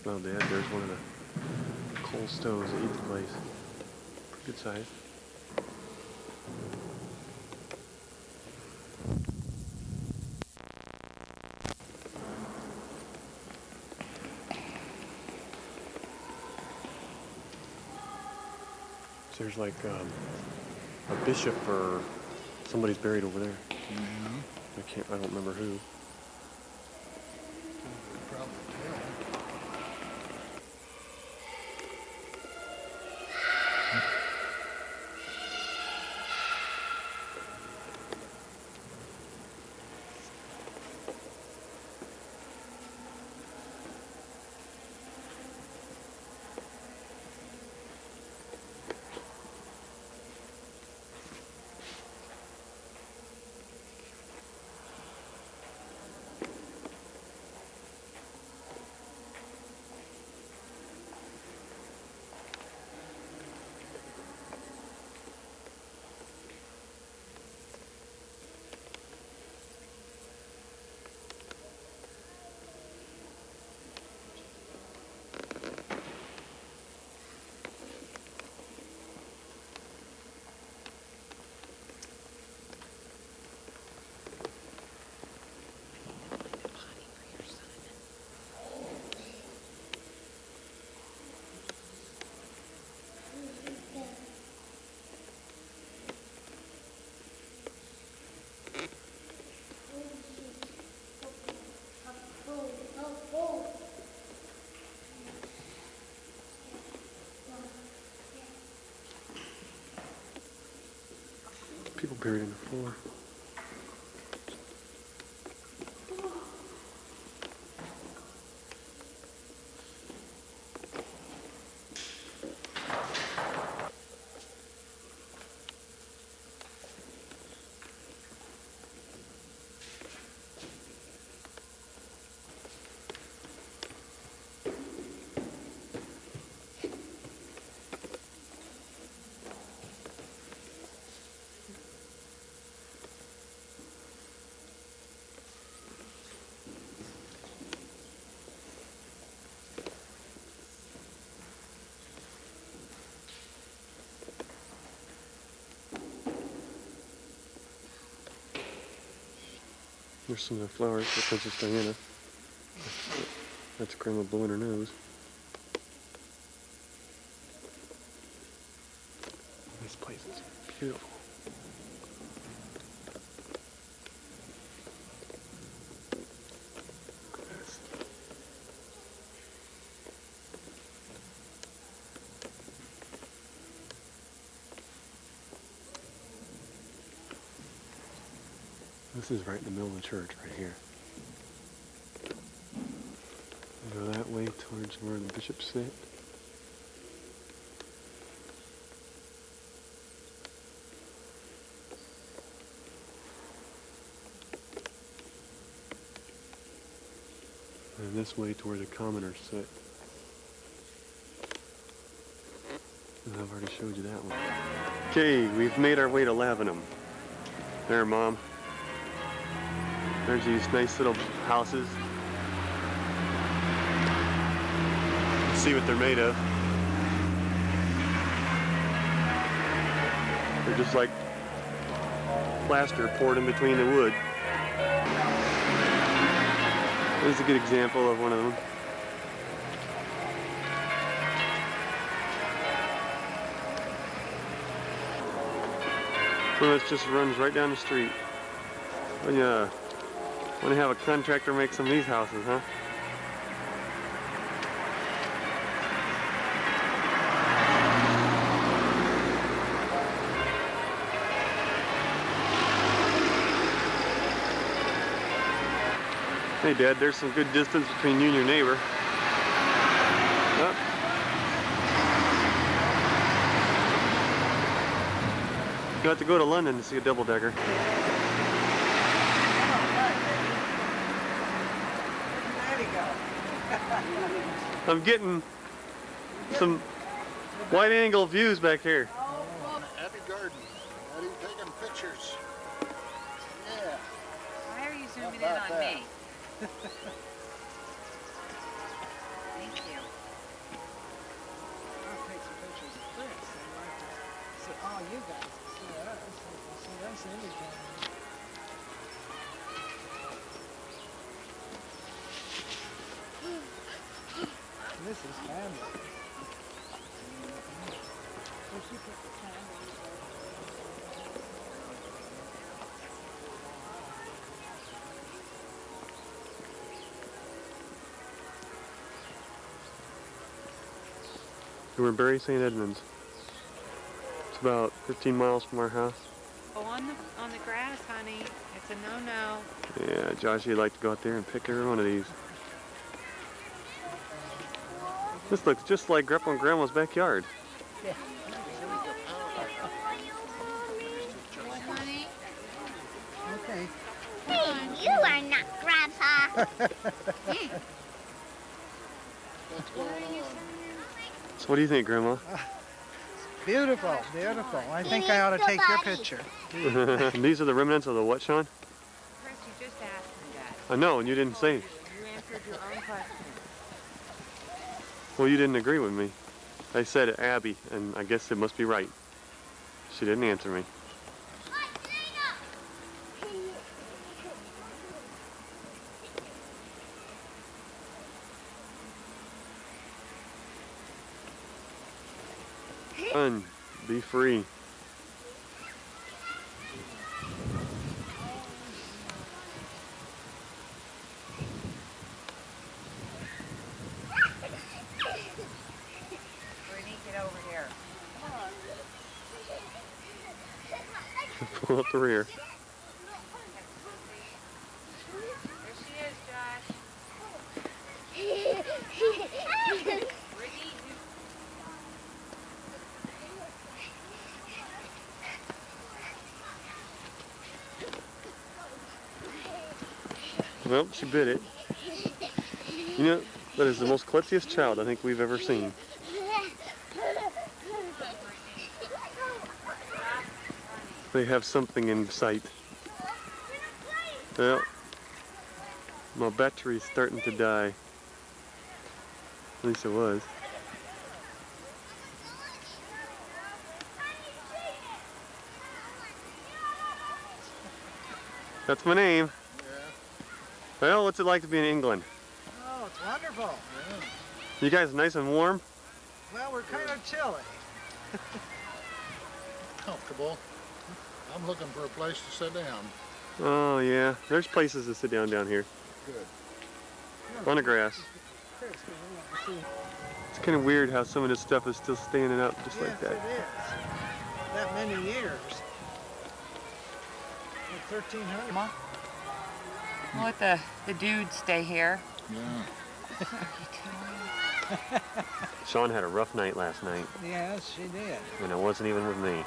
Well, Dad, there's one of the coal stoves that eat the place. Pretty good size. There's like a bishop or somebody's buried over there. I don't remember who. People buried in the floor. There's some of the flowers for Princess Diana. That's Grandma blowing her nose. This place is beautiful. Look at this. This is right in the middle of the church, right here. Go that way towards where the bishops sit. And this way to where the commoners sit. And I've already showed you that one. Okay, we've made our way to Lavenham. There, Mom. There's these nice little houses. Let's see what they're made of. They're just like plaster poured in between the wood. This is a good example of one of them. Well, this just runs right down the street. Oh, yeah. Want to have a contractor make some of these houses, huh? Hey, Dad, there's some good distance between you and your neighbor. Oh. You have to go to London to see a double-decker. I'm getting some wide-angle views back here. Happy garden. Happy taking pictures. Yeah. Why are you zooming in on me? Thank you. This is family. We're in Bury St. Edmunds. It's about 15 miles from our house. Oh, on the grass, honey. It's a no-no. Yeah, Josh, you'd like to go out there and pick every one of these. This looks just like Grandpa and Grandma's backyard. Yeah. Honey. Okay. Hey, you are not Grandpa. So what do you think, Grandma? Beautiful, beautiful. I think I ought to take your picture. These are the remnants of the what, Sean? Chris, you just asked me that. I know, and you didn't say. You answered your own question. Well, you didn't agree with me. I said Abby, and I guess it must be right. She didn't answer me. Fun. Be free. Brittany, get over here. Pull up the rear. There she is, Josh. Brittany, Well, she bit it. You know, that is the most klutziest child I think we've ever seen. They have something in sight. Well, my battery's starting to die. At least it was. That's my name. Well, what's it like to be in England? Oh, it's wonderful. You guys nice and warm? Well, we're kind of chilly. Comfortable. I'm looking for a place to sit down. Oh yeah, there's places to sit down here. Good. On the grass. It's kind of weird how some of this stuff is still standing up just like that. Yes, it is. That many years. Like 1300. I'll let the dudes stay here. Yeah. Sean had a rough night last night. Yes, she did. And it wasn't even with me.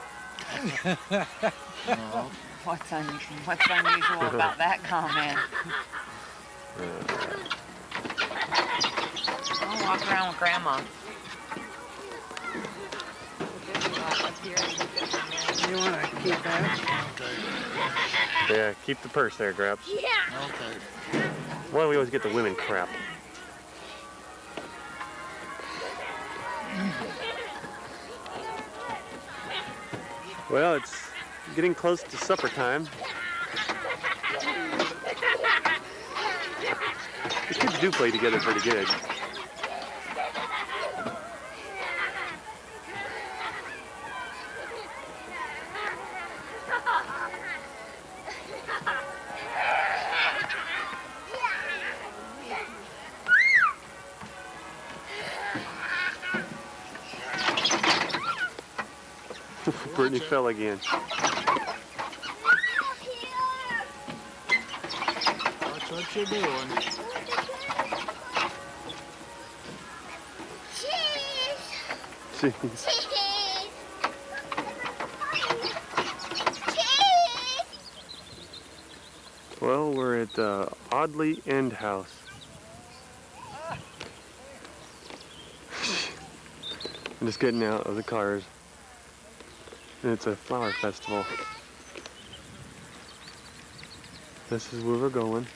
No. What's unusual about that comment? I'll walk around with Grandma. You want to keep that? Okay. Yeah, keep the purse there, Grabs. Yeah. Okay. Why do we always get the women crap? Well, it's getting close to supper time. The kids do play together pretty good. Brittany fell again. That's what you're doing. Cheese. Jeez. Cheese. Well, we're at Audley End House. I'm just getting out of the cars. And it's a flower festival. This is where we're going.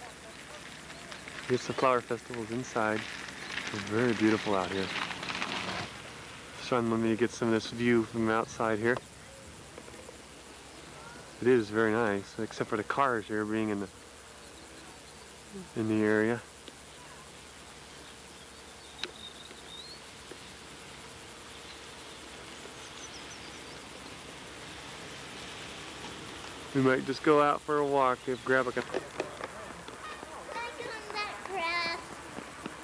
I guess the flower festival's inside. It's very beautiful out here. Sean wanted me to get some of this view from outside here. It is very nice, except for the cars here being in the area. We might just go out for a walk if grab a. Can I go in that grass?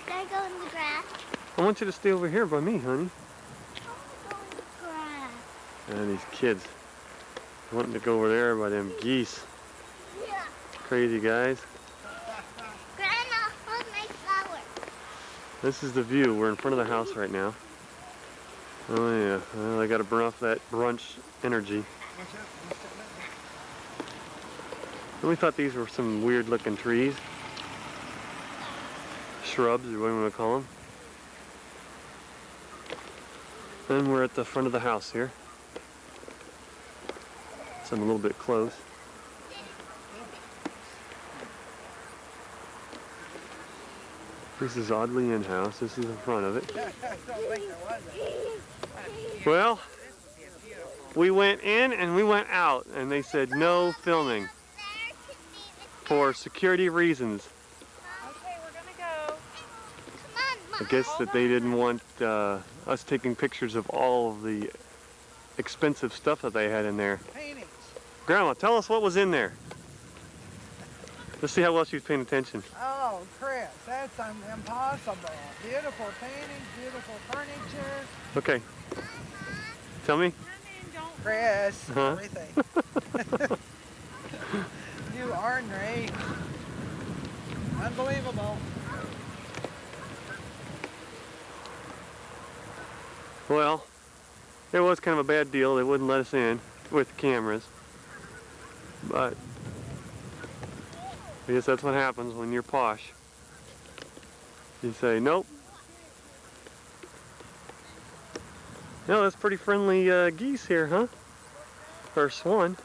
Can I go in the grass? I want you to stay over here by me, honey. I want to go in the grass. And these kids wanting to go over there by them geese. Yeah. Crazy guys. Grandma, hold my flower. This is the view. We're in front of the house right now. Oh yeah, well, I gotta burn off that brunch energy. And we thought these were some weird looking trees. Shrubs, or what do you want to call them. And we're at the front of the house here. So I'm a little bit close. This is oddly in-house. This is the front of it. Well, we went in and we went out, and they said no filming for security reasons. Okay, we're gonna go. I guess that they didn't want us taking pictures of all of the expensive stuff that they had in there. Paintings. Grandma, tell us what was in there. Let's see how well she's paying attention. Oh, Chris, that's impossible. Beautiful paintings, beautiful furniture. Okay. Tell me. Chris, Huh? everything. You ornery. Unbelievable. Well, it was kind of a bad deal. They wouldn't let us in with cameras. But I guess that's what happens when you're posh. You say, nope. No, that's pretty friendly geese here, huh? Or swan.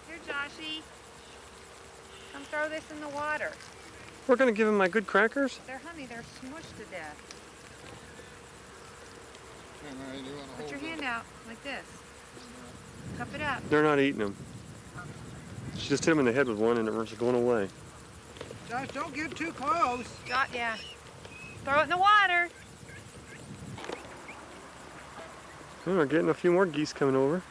Here, Joshy. Come throw this in the water. We're gonna give him my good crackers. They're honey, they're smushed to death. Put your hand out like this. Cup it up. They're not eating them. She just hit him in the head with one and it was going away. Josh, don't get too close. Got ya. Throw it in the water. Oh, we're getting a few more geese coming over.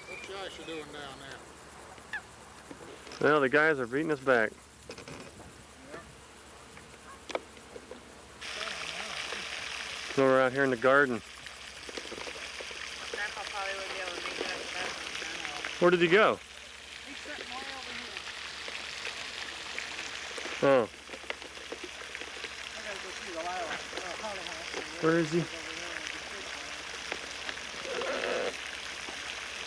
What's Josh doing down there? Well, the guys are beating us back. So we're out here in the garden. Grandpa probably wouldn't be able to make it up that. Where did he go? He's sitting way over here. Oh, I gotta go see the lilac. where is he?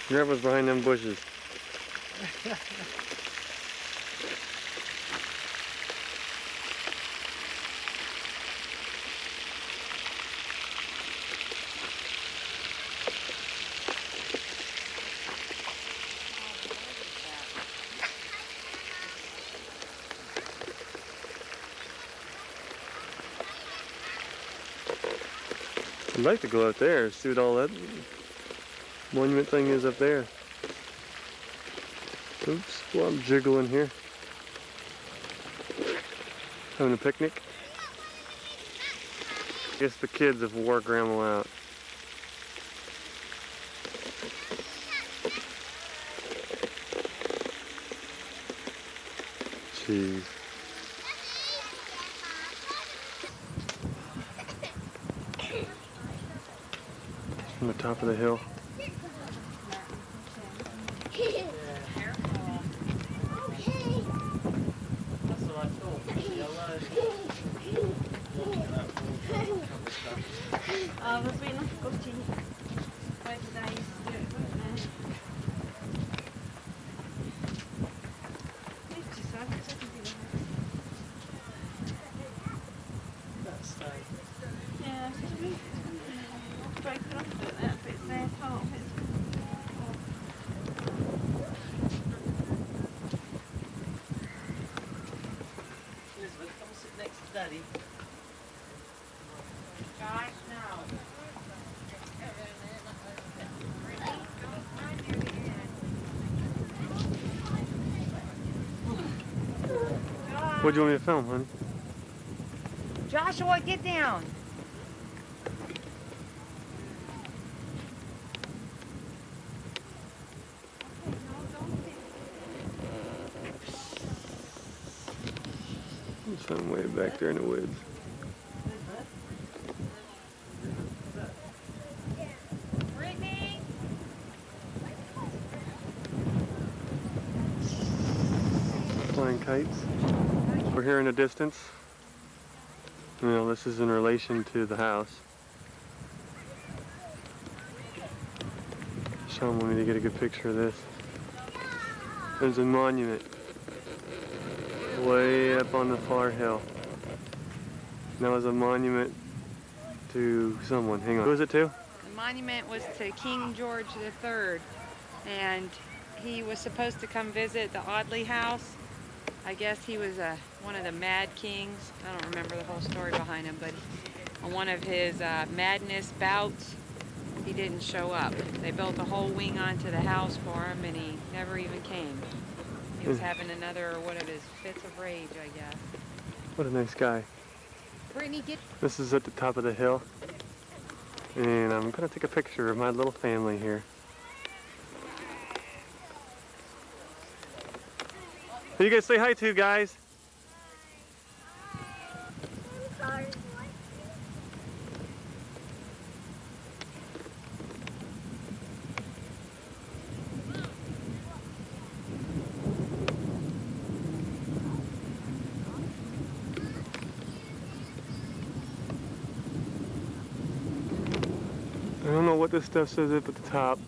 Grandpa's behind them bushes. I'd like to go up there and see what all that monument thing is up there. Oops, well, I'm jiggling here. Having a picnic. I guess the kids have wore Grandma out. Jeez. From the top of the hill. buddy. Josh, no. What do you want me to film, honey? Joshua, get down. There's something way back there in the woods. Brittany. Flying kites. We're here in the distance. You know, this is in relation to the house. Sean wanted me to get a good picture of this. There's a monument way up on the far hill. And that was a monument to someone. Hang on. Who was it to? The monument was to King George III, and he was supposed to come visit the Audley House. I guess he was one of the Mad Kings. I don't remember the whole story behind him, but on one of his madness bouts, he didn't show up. They built a whole wing onto the house for him, and he never even came. He was having another one of his fits of rage, I guess. What a nice guy. Brittany, get... This is at the top of the hill. And I'm going to take a picture of my little family here. Who you guys say hi to, guys? I don't know what this stuff says up at the top.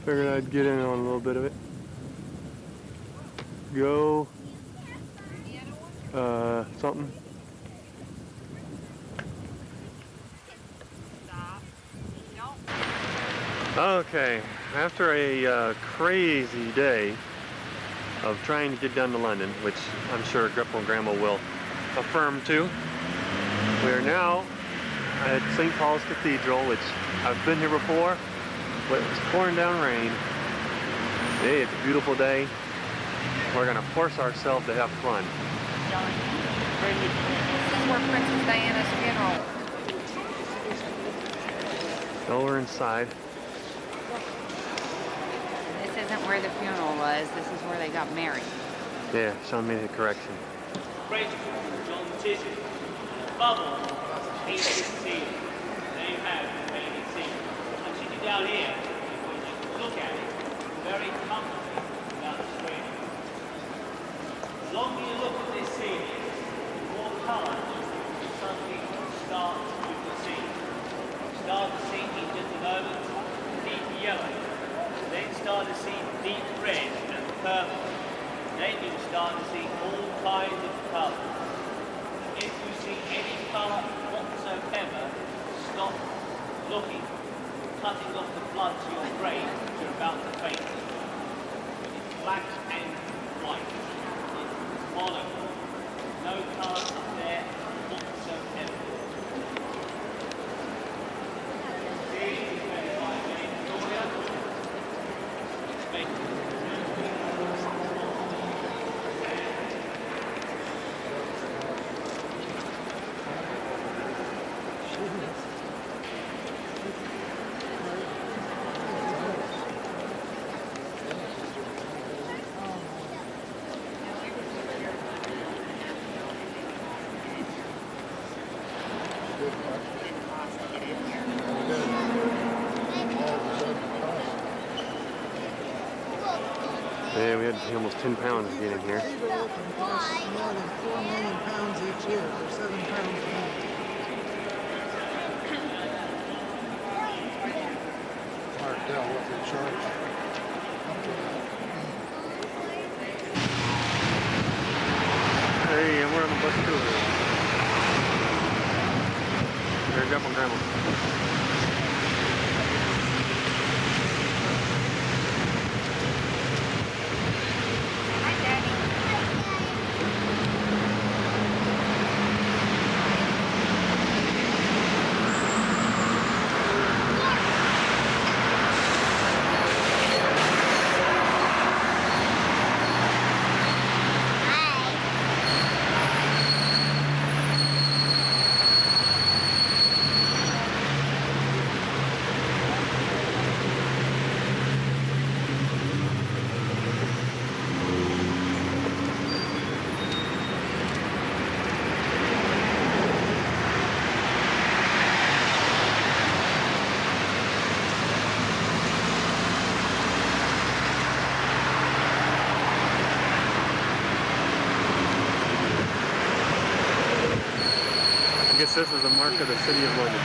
Figured I'd get in on a little bit of it. Go something. Okay, after a crazy day of trying to get down to London, which I'm sure Grandpa and Grandma will affirm too, we are now at St. Paul's Cathedral, which I've been here before, but it was pouring down rain. Today it's a beautiful day. We're going to force ourselves to have fun. This is where Princess Diana's funeral. So we're inside. This isn't where the funeral was. This is where they got married. Yeah, Sean made a correction. French John Tizzy, Bubble, 816. They have painted scene. I'm sitting down here, and you can look at it very comfortably without straining. The longer you look at this scene, the more colour you suddenly start to see. You start to see in just a moment deep yellow, then start to see deep red and purple. Then you start to see all kinds of colours. If you see any colour whatsoever, stop looking, cutting off the blood to your brain as you're about to faint. It's black and white. It's mono. No colour up there whatsoever. See, by Victoria. Yeah, we had almost 10 pounds to get in here. Costs more than 4 million pounds each year for 7 pounds a month. Hard to tell what they charge. Hey, and we're on the bus too. There's Grandpa and Grandma. I guess this is the mark of the city of London.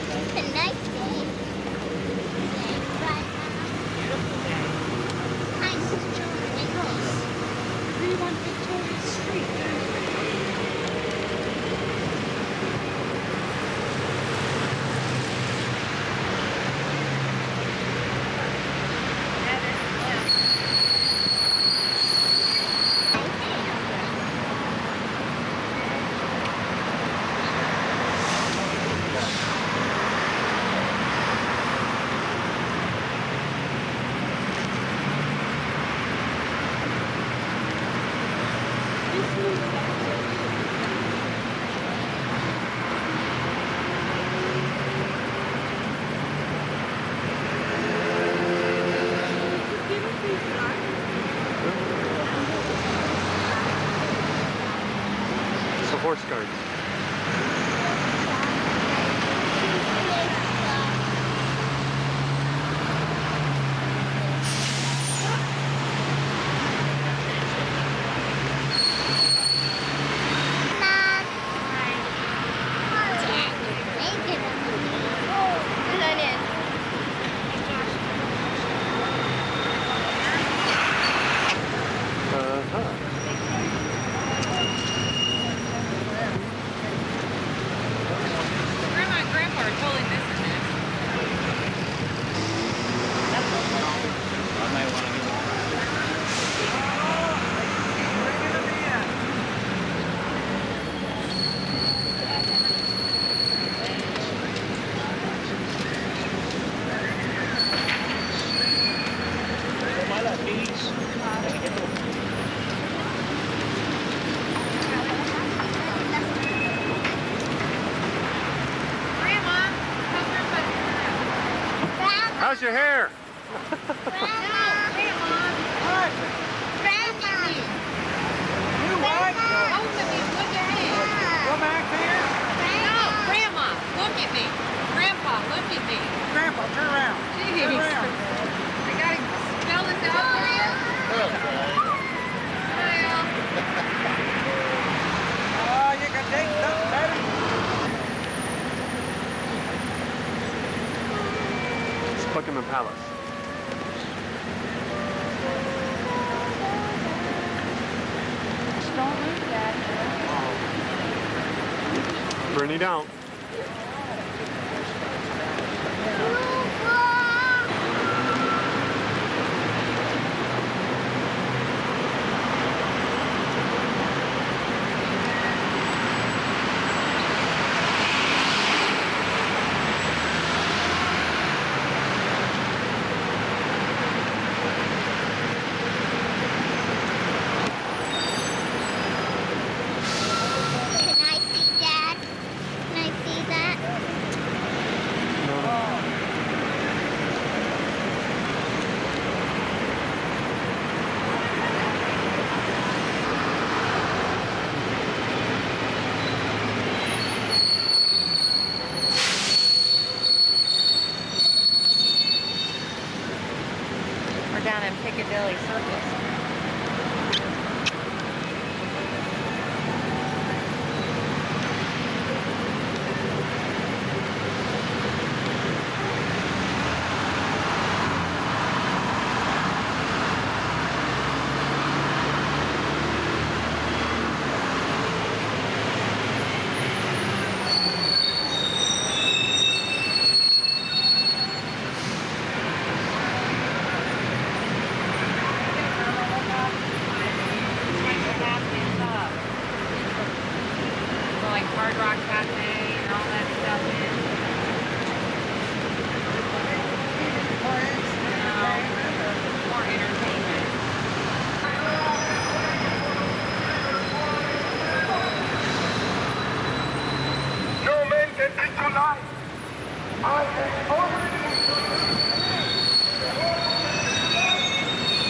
It's a nice day. Hi, Sister Nichols. We want Victoria Street. It's a horse garden. Grandma and Grandpa are totally missing this. I might want to How's your hair? Grandpa, turn around. Turn around. I gotta spell this out for you. Smile. Oh, you can take something better. It's Buckingham Palace. Don't move that. Brittany, don't. Can I see Dad? Can I see that? We're down in Piccadilly Circus. Like Hard Rock Cafe and all that stuff in. More entertainment. No man can take your life.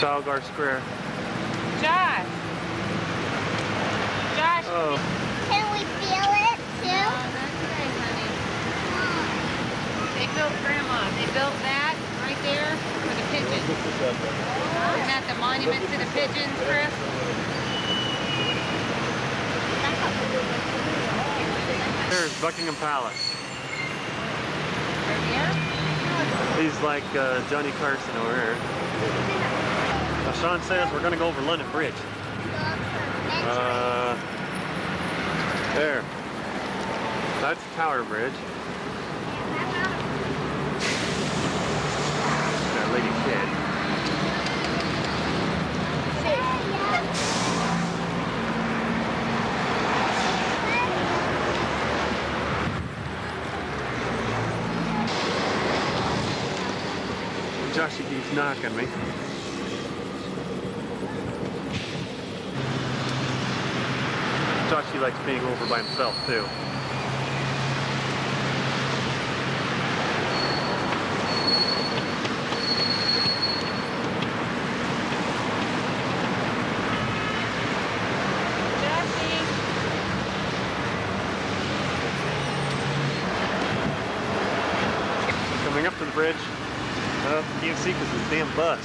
Trafalgar Square. Josh! Josh! Oh. Can we feel it too? That's right, honey. built that right there for the pigeons. Isn't that the monument to the pigeons, Chris? There's Buckingham Palace. Right here? He's like Johnny Carson over here. Now Sean says we're gonna go over London Bridge. There. That's Tower Bridge. That lady kid. Joshy keeps knocking me. Joshy likes being over by himself too. Coming up to the bridge. Can't see because of the damn bus.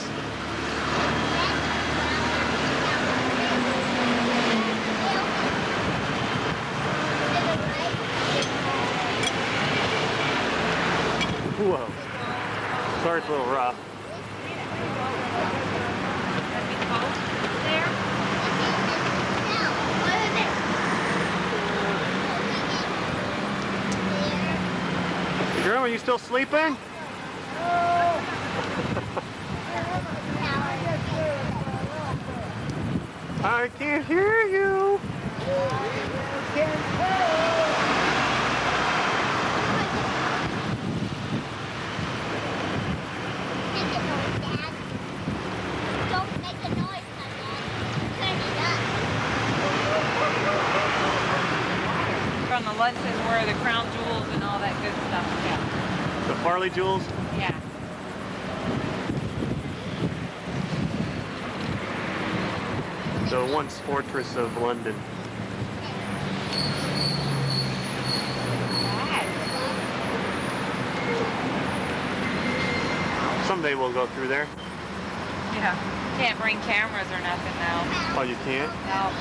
Whoa. Sorry it's a little rough. Grandma, you still sleeping? I can't hear you. Don't make a noise, my dad. Turn it up. From the London where the crown jewels and all that good stuff is kept. The Farley jewels? Yeah. The once fortress of London. Someday we'll go through there. Yeah. Can't bring cameras or nothing though. Oh, you can't? No.